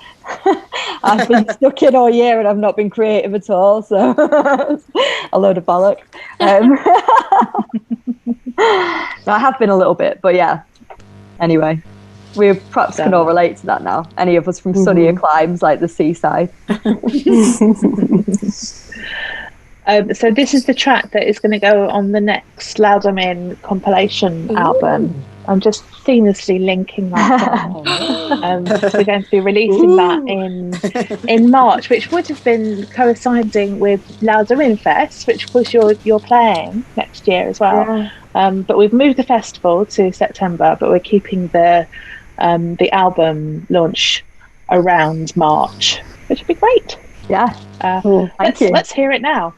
I've been stuck in all year and I've not been creative at all, so a load of bollock. So I have been a little bit, but yeah. Anyway, we perhaps can all relate to that now. Any of us from sunnier climes like the seaside. So this is the track that is going to go on the next Loud I'm In compilation album. I'm just seamlessly linking that. We're going to be releasing that in March, which would have been coinciding with Loud I'm In Fest, which of course you're playing next year as well. But we've moved the festival to September, but we're keeping the album launch around March, which would be great. Yeah. Thank you. Let's hear it now.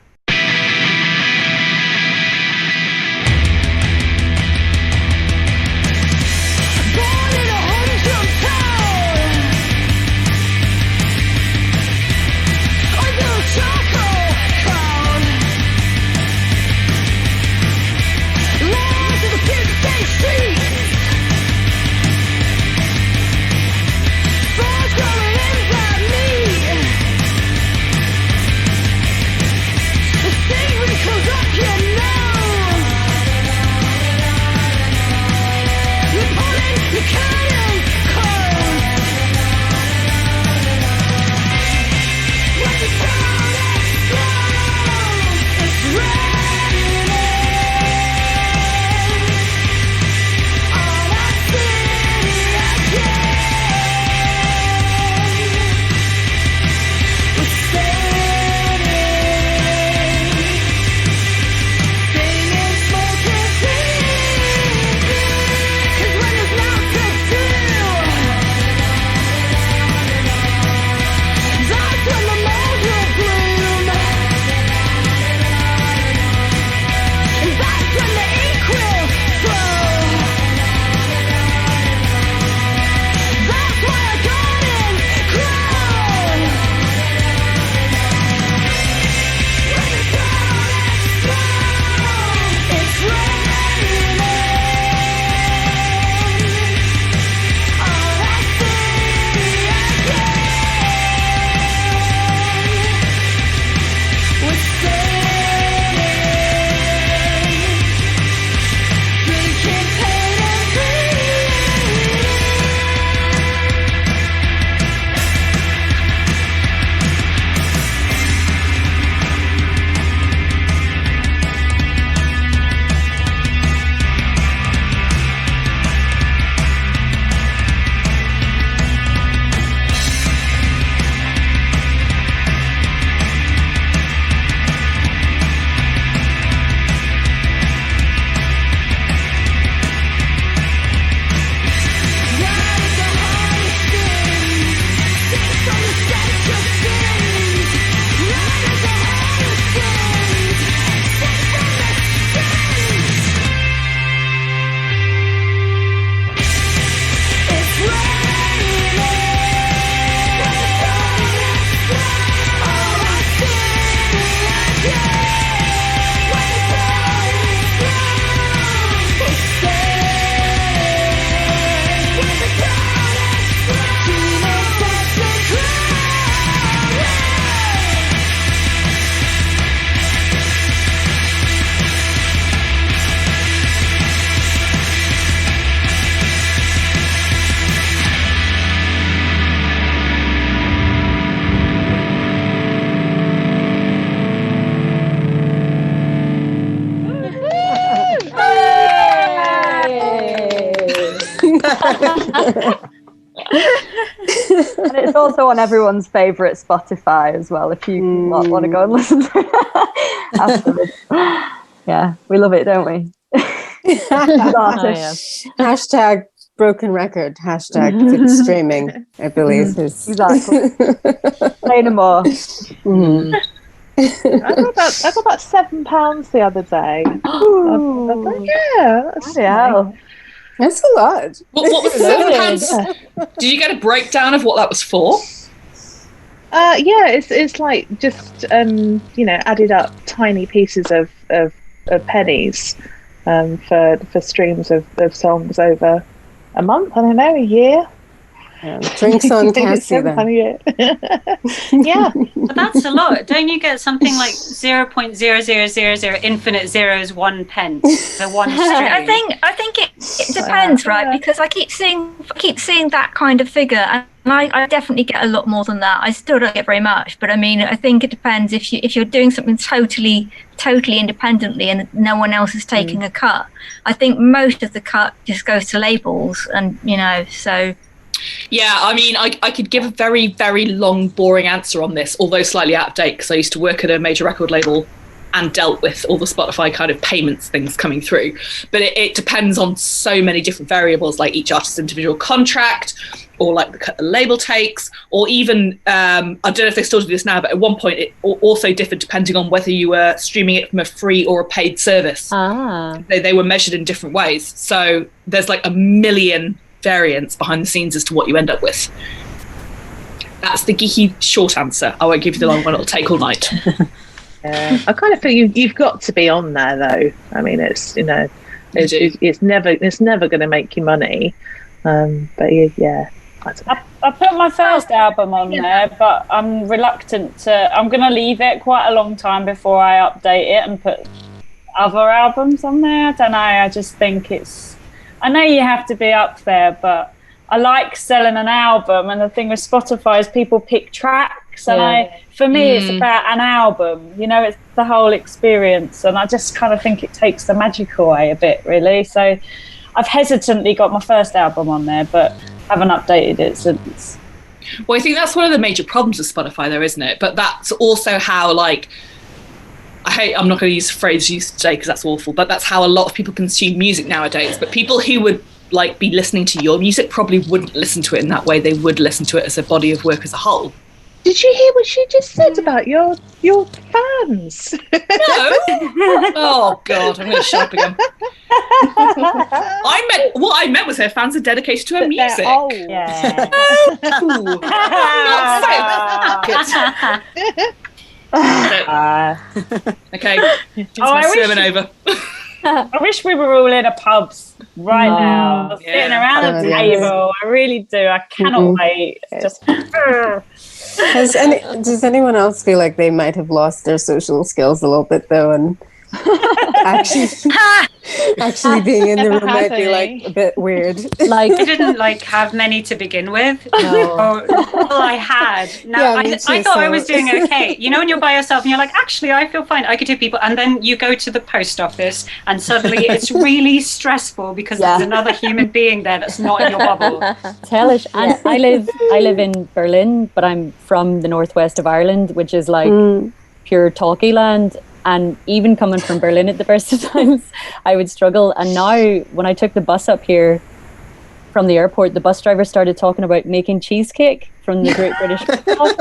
And it's also on everyone's favourite Spotify as well, if you want to go and listen to it afterwards. Yeah, we love it, don't we? Hashtag broken record. Hashtag it's streaming, I believe. Is exactly. Say no more. I got about £7 the other day. Yeah, that's hell. That's a lot. What was £7? Did you get a breakdown of what that was for? Yeah, it's like just added up tiny pieces of pennies for streams of songs over a month. I don't know, a year. Drinks on Cassie then. Yeah. But that's a lot. Don't you get something like 0.0000 infinite zeros 1 pence for one stream? I think it depends, right? Because I keep seeing that kind of figure, and I definitely get a lot more than that. I still don't get very much, but I mean, I think it depends if you're doing something totally independently and no one else is taking a cut. I think most of the cut just goes to labels, and so. Yeah, I mean, I could give a very, very long, boring answer on this, although slightly out of date, because I used to work at a major record label and dealt with all the Spotify kind of payments things coming through. But it depends on so many different variables, like each artist's individual contract, or like the cut the label takes, or even, I don't know if they still do this now, but at one point it also differed depending on whether you were streaming it from a free or a paid service. They were measured in different ways. So there's like a million variants behind the scenes as to what you end up with. That's the geeky short answer. I won't give you the long one, it'll take all night. I kind of feel you've got to be on there though. I mean, it's it's never going to make you money. But yeah, I don't know. I put my first album on there, but I'm reluctant to. I'm going to leave it quite a long time before I update it and put other albums on there. I don't know. I just think it's. I know you have to be up there, but I like selling an album. And the thing with Spotify is people pick tracks, and for me, it's about an album. It's the whole experience, and I just kind of think it takes the magic away a bit, really. So I've hesitantly got my first album on there, but haven't updated it since. Well, I think that's one of the major problems with Spotify, though, isn't it? But that's also how, like, I'm not going to use the phrase used today because that's awful, but that's how a lot of people consume music nowadays. But people who would like be listening to your music probably wouldn't listen to it in that way. They would listen to it as a body of work as a whole. Did you hear what she just said about your fans? No. Oh God, I'm going to shut up again. What I meant was her fans are dedicated to her music. Oh yeah. Okay, it's my sermon over. I wish we were all in a pubs right now, sitting around a table. I really do. I cannot wait. Just. Does anyone else feel like they might have lost their social skills a little bit though, and actually being in the room might be like a bit weird? Like I didn't have many to begin with. No. Well, I had. Now I thought I was doing okay. When you're by yourself and you're like, actually, I feel fine. I could do people, and then you go to the post office, and suddenly it's really stressful because there's another human being there that's not in your bubble. Hellish. And I live in Berlin, but I'm from the northwest of Ireland, which is like pure talkie land. And even coming from Berlin at the first of times, I would struggle. And now when I took the bus up here from the airport, the bus driver started talking about making cheesecake from the Great British Bake Off.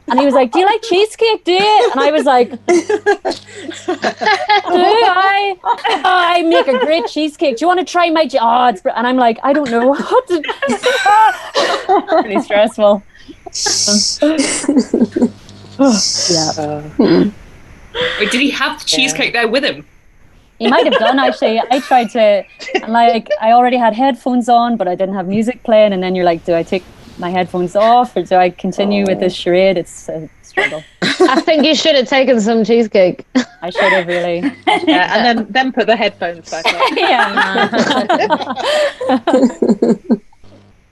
And he was like, do you like cheesecake, do you? And I was like, I make a great cheesecake. Do you want to try my and I'm like, I don't know what to do. Pretty stressful. Wait, did he have the cheesecake there with him? He might have done, actually. I tried to, and I already had headphones on, but I didn't have music playing. And then you're like, do I take my headphones off or do I continue with this charade? It's a struggle. I think you should have taken some cheesecake. I should have really. And then put the headphones back on.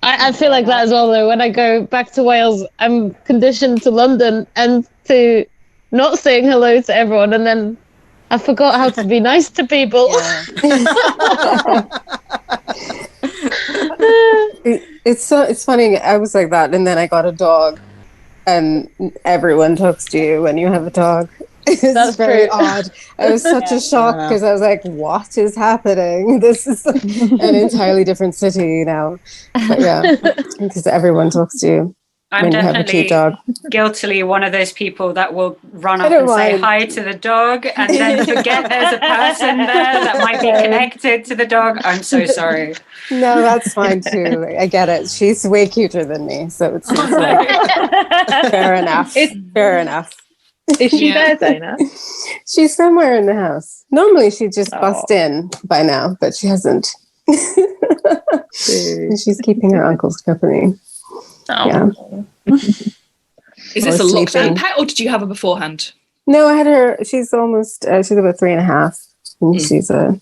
I feel like that as well, though. When I go back to Wales, I'm conditioned to London and to not saying hello to everyone, and then I forgot how to be nice to people. It's funny. I was like that, and then I got a dog, and everyone talks to you when you have a dog. It's very odd. It was such a shock because I was like, "What is happening? This is an entirely different city now." But yeah, because everyone talks to you. I'm when you have a cute dog. guiltily one of those people that will run up and say hi to the dog and then forget there's a person there that might be connected to the dog. I'm so sorry. No, that's fine too. I get it. She's way cuter than me, so it's like fair enough. Fair enough. Is she there, Dana? She's somewhere in the house. Normally she'd just bust in by now, but she hasn't. She's keeping her uncle's company. Yeah. Is this a lockdown pet, or did you have her beforehand? No, I had her. She's almost. She's about 3.5, and she's a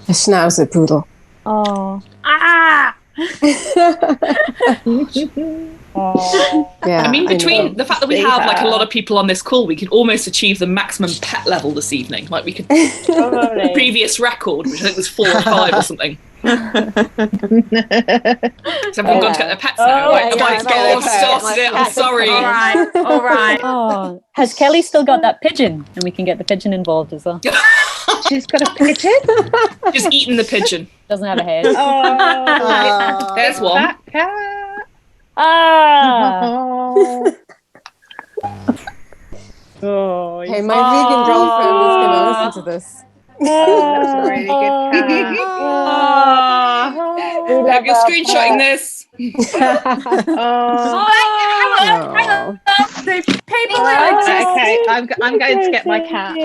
schnauzer poodle. Oh. Yeah. I mean, between the fact that we have like a lot of people on this call, we could almost achieve the maximum pet level this evening. Like we could the previous record, which I think was 4 or 5 or something. So everyone gone to get their pets now. Started it. I'm sorry. All right. Oh, has Kelly still got that pigeon? And we can get the pigeon involved as well. She's got a pigeon? Just eating the pigeon. Doesn't have a head. There's one. Hey, my vegan girlfriend is going to listen to this. That's a really good Hope you're screenshotting this. Okay, I'm going to get my cat.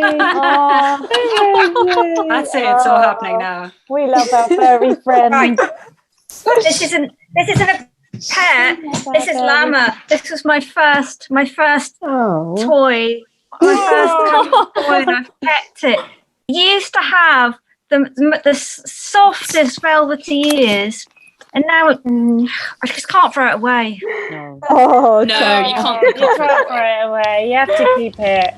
That's it. It's all happening now. We love our furry friend. Right. This isn't a pet. This is llama. This was my first toy. My first toy, and I've kept it. It used to have the softest velvety ears, and now I just can't throw it away. No. Oh no, you can't. You can't throw it away. You have to keep it.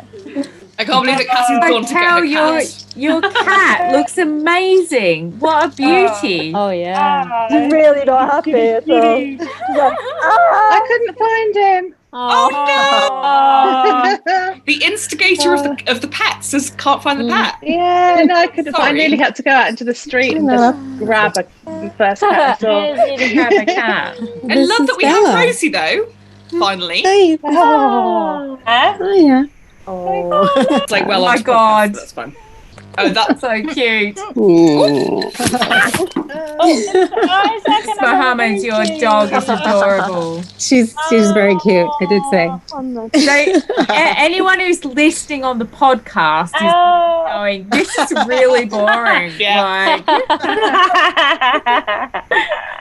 I can't believe that Cassie's gone to get her cat. Your cat looks amazing. What a beauty. Oh yeah. She's really not happy at all. She's like, I couldn't find him. Oh no! The instigator of the pets just can't find the pet. Yeah, no, I couldn't. I nearly had to go out into the street and just grab a first cat I saw. Grab a cat. I love that we have Rosie though. Finally. Oh yeah. Oh, it's like oh my god, that's fine. Oh, that's so cute. Mohammed, your dog is adorable. She's very cute. I did say. So, anyone who's listening on the podcast is going, "This is really boring." Yeah.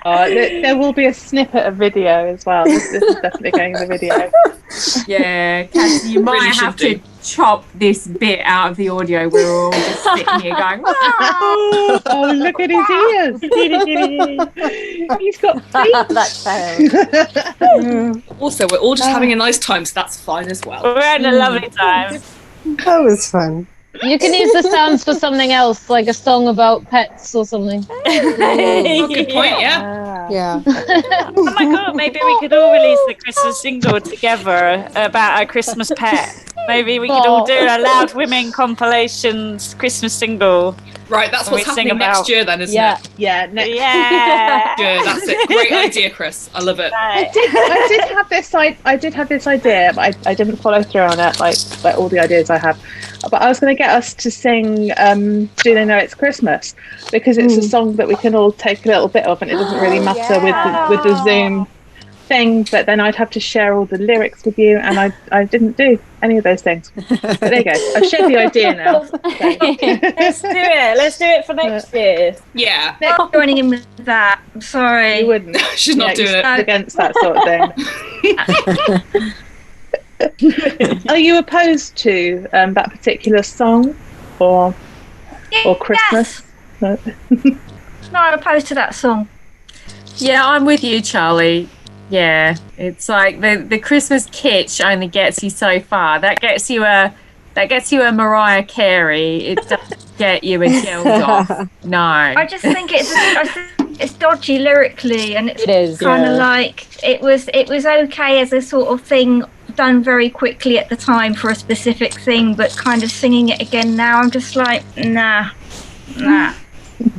There will be a snippet of video as well. This is definitely going in the video. Yeah, Cassie, you might have to chop this bit out of the audio. We're all just sitting here going, "Oh, look at his ears! He's got feet." That's fair. Also, we're all just having a nice time, so that's fine as well. We're having a lovely time. That was fun. You can use the sounds for something else, like a song about pets or something. Good point, yeah. Yeah. Oh my god, maybe we could all release the Christmas single together about our Christmas pet. Maybe we could all do a Loud Women compilations Christmas single. Right, that's what's happening next year then, isn't it? Yeah, next year. That's it. Great idea, Chris. I love it. I did have this idea, but I didn't follow through on it, like all the ideas I have. But I was going to get us to sing Do They Know It's Christmas? Because it's a song that we can all take a little bit of, and it doesn't really matter with the Zoom thing, but then I'd have to share all the lyrics with you, and I didn't do any of those things. But there you go. I've shared the idea now. Let's do it. Let's do it for next year. Yeah. Not joining in with that. I'm sorry. You wouldn't. She's not doing it. Against that sort of thing. Are you opposed to that particular song or Christmas? Yes. No, I'm opposed to that song. Yeah, I'm with you, Charlie. Yeah, it's like the Christmas kitsch only gets you so far. That gets you a Mariah Carey. It doesn't get you a Geldof. No. I just think it's it's dodgy lyrically, and It is, kind of yeah. like it was okay as a sort of thing done very quickly at the time for a specific thing, but kind of singing it again now, I'm just like, nah.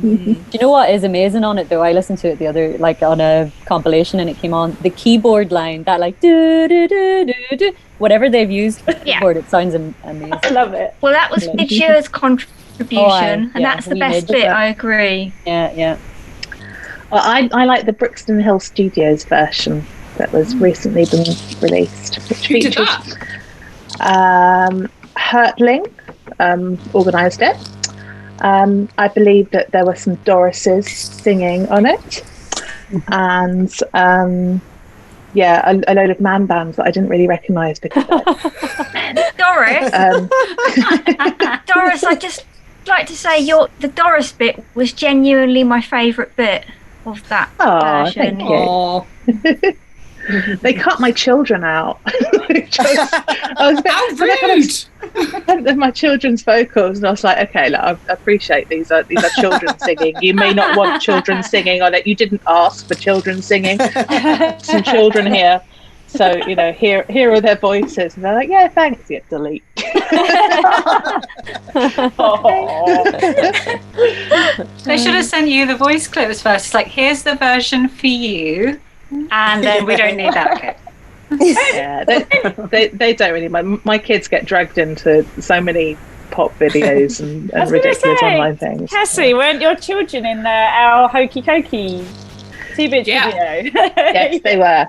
Do you know what is amazing on it though? I listened to it the other, like on a compilation, and it came on the keyboard line, that like do do do do do, whatever they've used for the keyboard, it sounds amazing. I love it. Well, that was Midgear's contribution, and yeah, that's the we best made bit. that. I agree. Yeah. Well, I like the Brixton Hill Studios version that was recently been released. Which Who did features, that? Hertling organised it. I believe that there were some Dorises singing on it, and a load of man bands that I didn't really recognise because Doris, Doris, I just like to say the Doris bit was genuinely my favourite bit of that version. Thank you. They cut my children out. I was of my children's vocals, and I was like, okay, look, I appreciate these are children singing. You may not want children singing on it. You didn't ask for children singing. Some children here, so here are their voices, and they're like, yeah, thanks. Yeah, delete. They should have sent you the voice clips first. It's like, here's the version for you, and then we don't need that. Okay. Yeah, they don't really mind. My kids get dragged into so many pop videos and ridiculous online things. Cassie, weren't your children in our Hokey Cokey T-Bitch video? Yes, they were.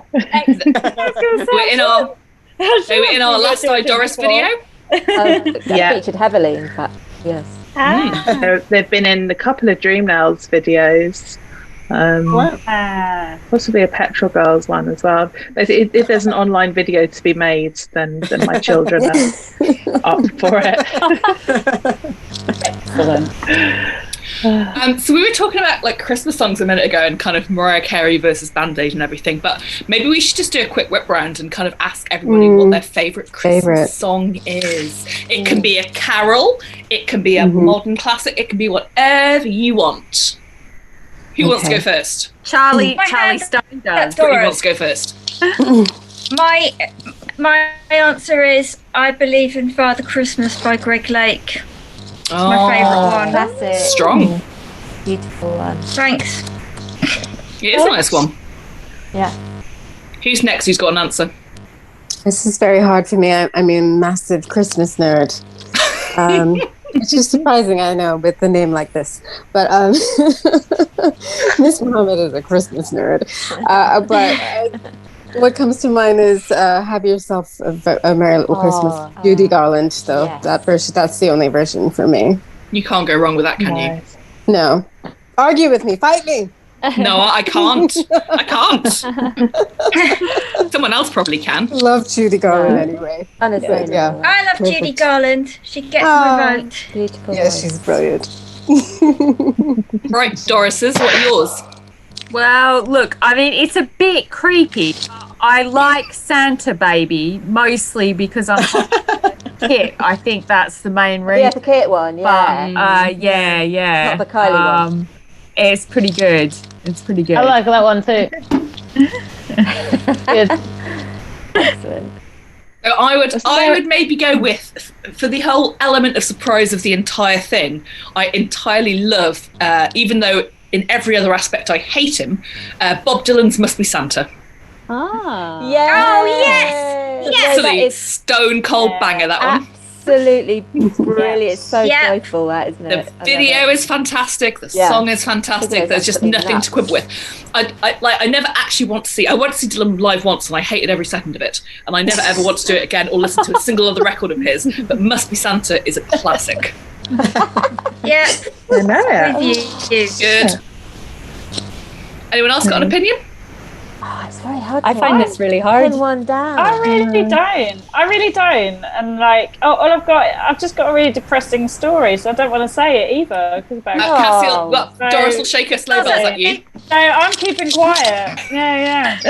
They were in our Last I Doris video. That featured heavily, in fact. Yes. They've been in a couple of Dream Nails videos. Possibly a Petrol Girls one as well. But if there's an online video to be made, then my children are up for it. So we were talking about like Christmas songs a minute ago and kind of Mariah Carey versus Band Aid and everything, but maybe we should just do a quick whip round and kind of ask everybody what their favourite Christmas song is. It can be a carol, it can be a modern classic, it can be whatever you want. Who wants to go first? Charley Stone does. Who wants to go first? My answer is I Believe in Father Christmas by Greg Lake. It's my favourite one. Classic. Strong. Beautiful one. Thanks. It is a nice one. Yeah. Who's next? Who's got an answer? This is very hard for me. I'm a massive Christmas nerd. Which is surprising, I know, with the name like this. But Miss Mohammed is a Christmas nerd. But what comes to mind is Have Yourself a Merry Little Christmas, Judy Garland. So that version, that's the only version for me. You can't go wrong with that, can you? No. Argue with me. Fight me. No, I can't. I can't. Someone else probably can. Love Judy Garland anyway. Honestly, yeah. I love Judy Garland. She gets my vote. Beautiful. Yeah, she's brilliant. Right, Doris's, what are yours? Well, look, I mean, it's a bit creepy. I like Santa Baby, mostly because I'm Kit. I think that's the main reason. Yeah, the Kit one, yeah. Yeah. Not the Kylie one. It's pretty good. It's pretty good. I like that one too. Good. Excellent. So I would maybe go with, for the whole element of surprise of the entire thing, I entirely love, even though in every other aspect I hate him, Bob Dylan's Must Be Santa. Ah. Yeah. Oh, yes. Yes. Absolutely stone cold banger, that one. Absolutely brilliant. It's so joyful, that, isn't it? The video is fantastic. The song is fantastic. There's just nothing to quibble with. I never actually want to see. I went to see Dylan live once, and I hated every second of it. And I never ever want to do it again or listen to a single other record of his. But Must Be Santa is a classic. Yeah. I know. With you. Good. Anyone else got an opinion? Oh, it's very hard. I find this really hard. Pin one down. I really don't. And like, I've just got a really depressing story, so I don't want to say it either. Doris will shake her slow bells at you. No, I'm keeping quiet. Yeah.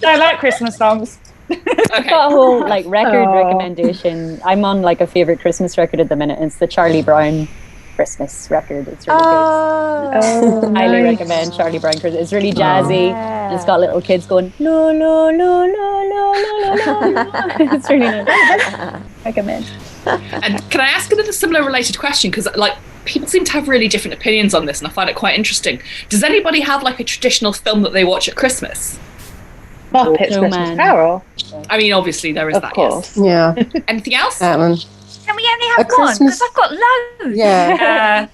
I like Christmas songs. I've got a whole like record recommendation. I'm on like a favorite Christmas record at the minute. It's the Charlie Brown Christmas record. It's really good. Highly recommend Charlie Brown Christmas. It's really jazzy. And it's got little kids going lo lo lo lo lo lo lo. It's really nice. Recommend. And can I ask another similar related question? Because like people seem to have really different opinions on this, and I find it quite interesting. Does anybody have like a traditional film that they watch at Christmas? Muppets Christmas Carol. I mean, obviously there is Of that. course. Yes. Yeah. Anything else? That one. Can we only have A one? Christmas- Because I've got loads. Yeah.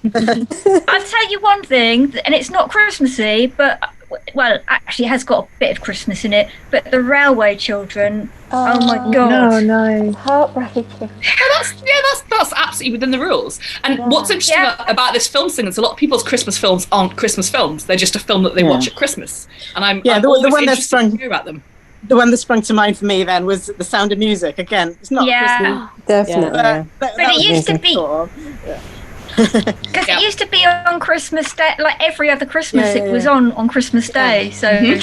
I'll tell you one thing, and it's not Christmassy, but well, actually, it has got a bit of Christmas in it. But the Railway Children. Oh my god! No. Heartbreaking. That's absolutely within the rules. And what's interesting about this film thing is a lot of people's Christmas films aren't Christmas films. They're just a film that they watch at Christmas. And I'm the always one that interested sprung to hear about them. The one that sprung to mind for me then was The Sound of Music. Again, it's not Christmas. Definitely. But it used to be. Because it used to be on Christmas Day, like every other Christmas, it was on Christmas Day. So, yeah.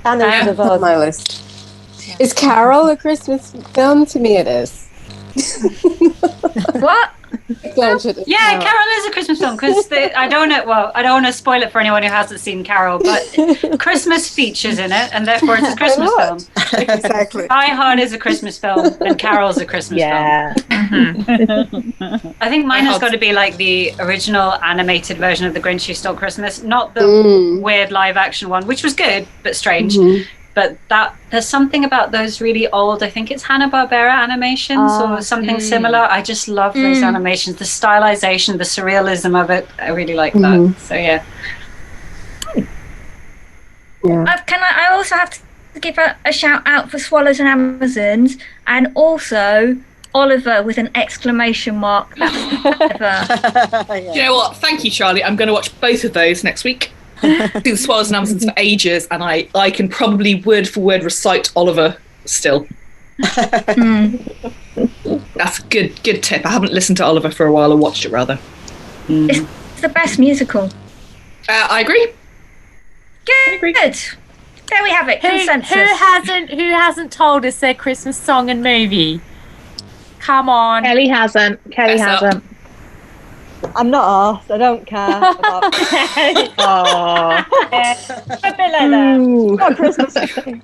And That's on my list. Is Carol a Christmas film? To me, it is. What? Yeah, Carol is a Christmas film because I don't want to spoil it for anyone who hasn't seen Carol, but Christmas features in it, and therefore it's a Christmas film. Exactly. Die Hard is a Christmas film, and Carol's a Christmas film. I think mine has got to be like the original animated version of The Grinch Who Stole Christmas, not the weird live action one, which was good but strange. But there's something about those really old, I think it's Hanna-Barbera animations or something similar. I just love those animations, the stylization, the surrealism of it. I really like that. So yeah. I also have to give a shout out for Swallows and Amazons, and also Oliver with an exclamation mark. That's You know what? Thank you, Charlie. I'm going to watch both of those next week. Do the Swallows and Amazons for ages, and I can probably word for word recite Oliver still. That's a good tip. I haven't listened to Oliver for a while, or watched it rather. It's the best musical. I agree. Good. There we have it. Consensus. Who hasn't told us their Christmas song and movie? Come on. Kelly hasn't. I'm not asked. I don't care about. A bit like that. Not Christmas. I do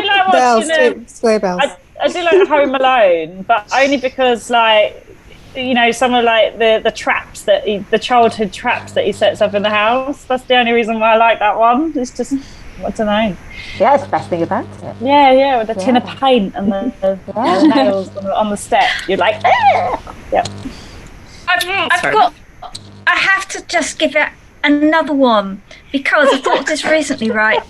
like watching sleigh bells. I do like Home Alone, but only because, like, you know, some of like the traps that the childhood traps that he sets up in the house. That's the only reason why I like that one. It's just, I don't know. Yeah, it's the best thing about it. Yeah, with the tin of paint and the nails on the step. You're like, yeah. I have to just give it another one because I thought of this recently, right,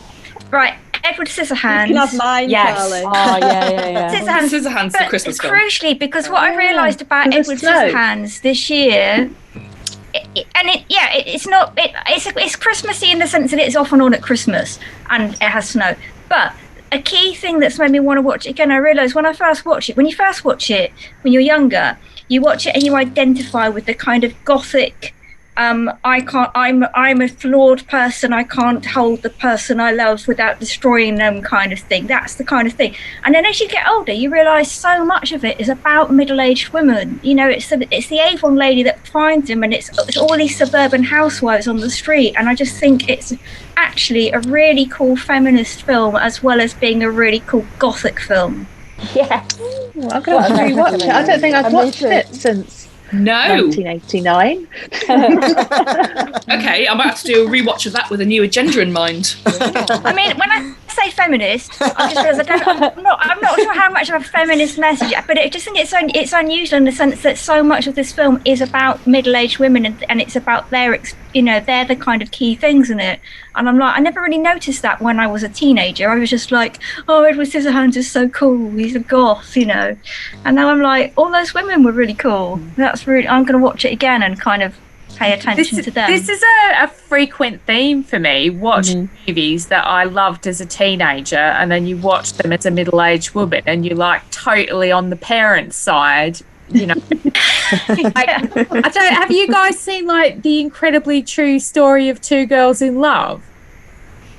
Edward Scissorhands. You can have mine, Charlie. Oh, yeah. Scissorhands, the Christmas film. Crucially, because what I realised about Edward Scissorhands this year, it's Christmassy in the sense that it's often on at Christmas and it has snow. But a key thing that's made me want to watch it again, I realised when you first watch it, when you're younger, you watch it and you identify with the kind of gothic, I'm a flawed person, I can't hold the person I love without destroying them kind of thing. That's the kind of thing. And then as you get older, you realise so much of it is about middle-aged women. You know, it's the Avon lady that finds him, and it's all these suburban housewives on the street. And I just think it's actually a really cool feminist film as well as being a really cool gothic film. Yeah. I'm going to rewatch it. I don't think I've watched it since 1989. Okay, I might have to do a rewatch of that with a new agenda in mind. I mean, when I say feminist, I just realised I'm not sure how much of a feminist message, but I just think it's unusual in the sense that so much of this film is about middle-aged women, and it's about they're the kind of key things in it. And I'm like, I never really noticed that when I was a teenager. I was just like, oh, Edward Scissorhands is so cool. He's a goth, you know. And now I'm like, all those women were really cool. I'm going to watch it again and kind of pay attention to them. This is a frequent theme for me. Watching movies that I loved as a teenager, and then you watch them as a middle-aged woman, and you're like totally on the parents' side. You know, have you guys seen like The Incredibly True Story of Two Girls in Love?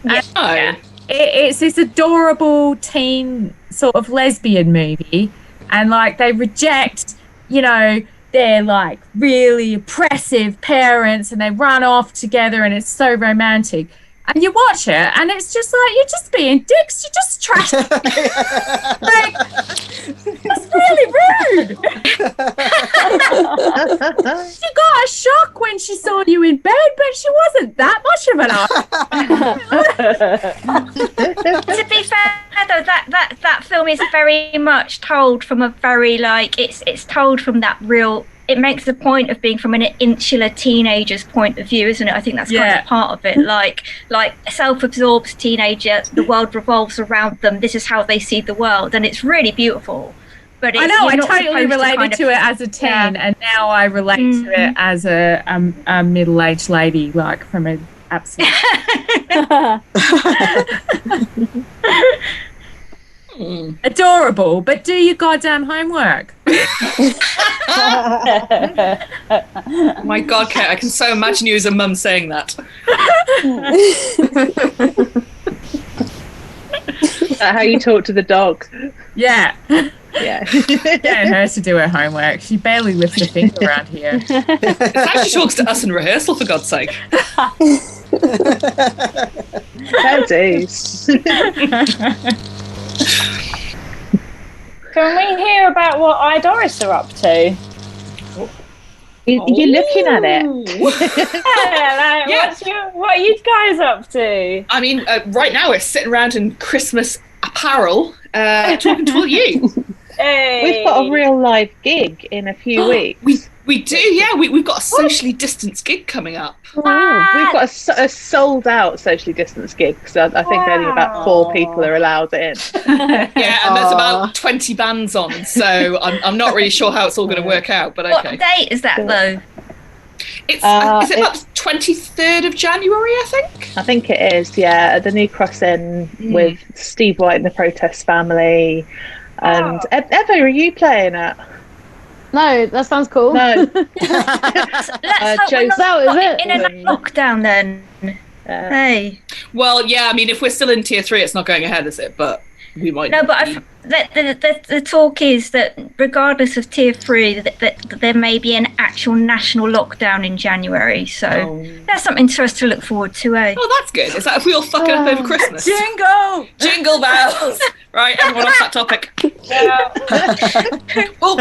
Yeah. It's this adorable teen sort of lesbian movie, and like they reject, you know, they're like really oppressive parents and they run off together and it's so romantic. And you watch it and it's just like, you're just being dicks, you're just trash. Like, that's really rude. She got a shock when she saw you in bed, but she wasn't that much of an To be fair though, that film is very much told from a very like it's told from that real. It makes the point of being from an insular teenager's point of view, isn't it? I think that's kind of part of it. Like self-absorbed teenager, the world revolves around them. This is how they see the world, and it's really beautiful. But I know, I totally related to it as a teen, and now I relate to it as a middle-aged lady, like from an absolute. Adorable, but do your goddamn homework. My God, Kate, I can so imagine you as a mum saying that. Is that how you talk to the dog? Yeah. Yeah. Getting her to do her homework. She barely lifts a finger around here. It's how she talks to us in rehearsal, for God's sake. Fair dues. Can we hear about what Doris are up to? You're looking at it. What are you guys up to? I mean, right now we're sitting around in Christmas apparel, talking to all you. Hey. We've got a real live gig in a few weeks. We do, yeah. We've got a socially distanced gig coming up. We've got a sold out socially distanced gig, so I think only about 4 people are allowed in. Yeah, and there's about 20 bands on, so I'm not really sure how it's all going to work out, but okay. What date is that though? It's is it about the 23rd of January, I think? I think it is, yeah, at the New Cross Inn with Steve White and the Protest Family. And Eva, are you playing it? No, that sounds cool. No. Let's hope we're not in a lockdown then. Hey. Well, yeah, I mean, if we're still in tier 3, it's not going ahead, is it? But we might. No, but the talk is that regardless of tier 3, that there may be an actual national lockdown in January. So that's something for us to look forward to, eh? Oh, that's good. Is that if we all fuck it up over Christmas? Jingle! Jingle bells! Right, everyone off that topic. Well,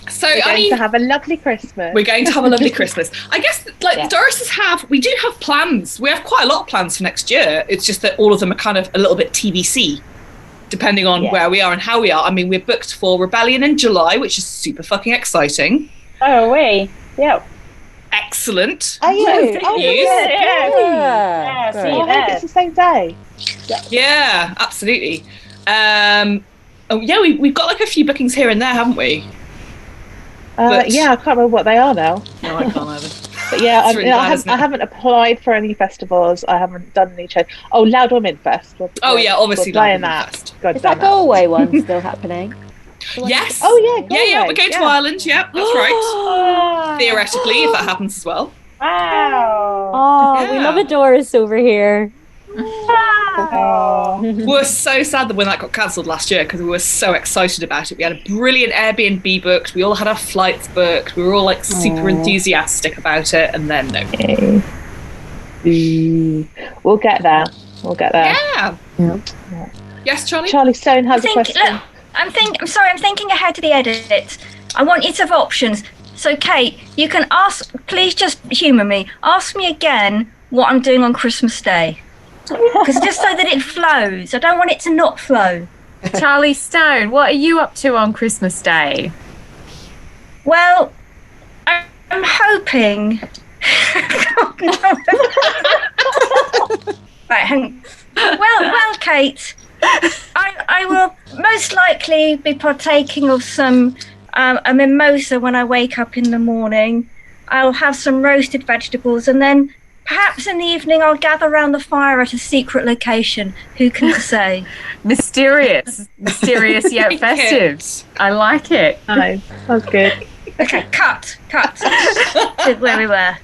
so we're going to have a lovely Christmas. We're going to have a lovely Christmas. I guess, like Doris we do have plans. We have quite a lot of plans for next year. It's just that all of them are kind of a little bit TBC, depending on where we are and how we are. I mean, we're booked for Rebellion in July, which is super fucking exciting. Oh, we? Yep. Excellent. Are you? Yeah. I hope it's the same day. Yeah, absolutely. We've got like a few bookings here and there, haven't we? Yeah, I can't remember what they are now. No, I can't either. But yeah, It's really bad, I haven't applied for any festivals. I haven't done any shows. Oh, Loud Women Fest. Obviously we're playing Loud Women that. Fest. God Is damn that Galway one still happening? Yes. Oh yeah, Galway. Yeah, we're going to Ireland. Yeah, that's right. Theoretically, if that happens as well. Wow. Oh, we love a Doris over here. We're so sad that when that got cancelled last year because we were so excited about it. We had a brilliant Airbnb booked. We all had our flights booked. We were all like super enthusiastic about it, and then no. We'll get there. Yeah. Yes, Charlie. Charley Stone has a question. Look, I'm thinking ahead to the edit. I want you to have options. So, Kate, you can please just humour me. Ask me again what I'm doing on Christmas Day. Because just so that it flows. I don't want it to not flow. Charley Stone, what are you up to on Christmas Day? Well, I'm hoping... Right, hang... Well, Kate, I will most likely be partaking of some a mimosa when I wake up in the morning. I'll have some roasted vegetables, and then perhaps in the evening I'll gather around the fire at a secret location. Who can say? Mysterious yet festive. I like it. Nice, that's good. Okay, cut to where we were.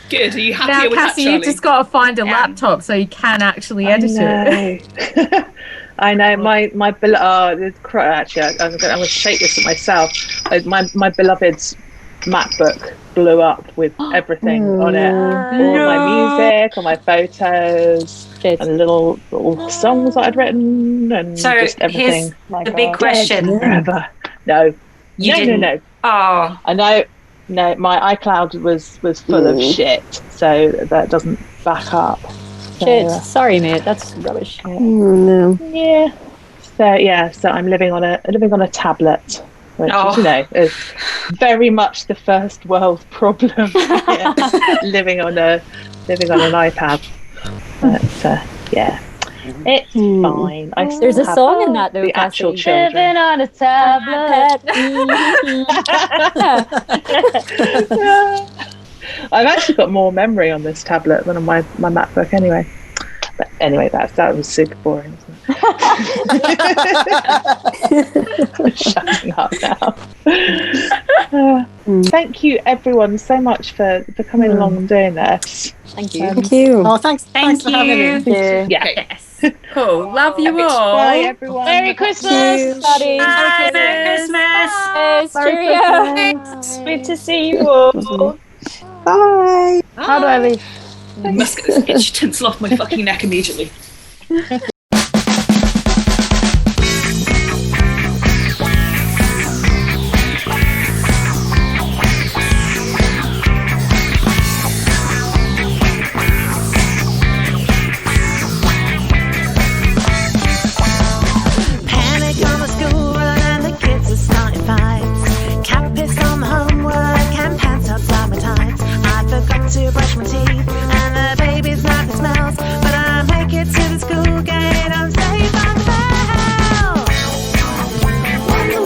Good. Are you happy Now, with Cassie, that, you just got to find a laptop so you can actually edit it. I know my actually I'm going to shake this at myself. My beloved's MacBook blew up with everything on it, all my music, all my photos, and little songs that I'd written, and So just everything. here's the big question. Forever. No. No. Oh, I know. No, my iCloud was full of shit, so that doesn't back up. So, Shit. Sorry, mate. That's rubbish. Oh, no. Yeah. So I'm living on a tablet, which is very much the first world problem. living on an iPad. But it's fine. There's a song in that though. The actual children. Living on a tablet. I've actually got more memory on this tablet than on my MacBook anyway. But anyway, that was super boring. I'm shutting up now. Thank you everyone so much for coming along and doing this. Thank you. Thank you. Oh, thanks for having me. Yeah. Yes. Cool. Love you all. Bye everyone. Merry Christmas, buddy. Bye, Merry Christmas. Cheerio. Good to see you all. Bye. How do I leave? I must get this itch tinsel off my fucking neck immediately. Panic on the school run and the kids are starting fights. Cat piss on the homework and pants outside my tights. I forgot to brush my teeth and the baby's nappy smells. But I make it to the school gate, I'm safe on the bell. Wonder Woman,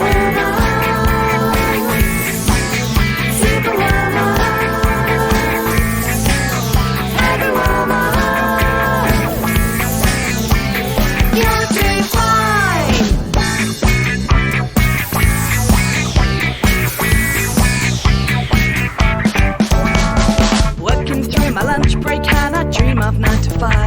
Superwoman, every woman, you're doing fine. Working through my lunch break and I dream of 9 to 5.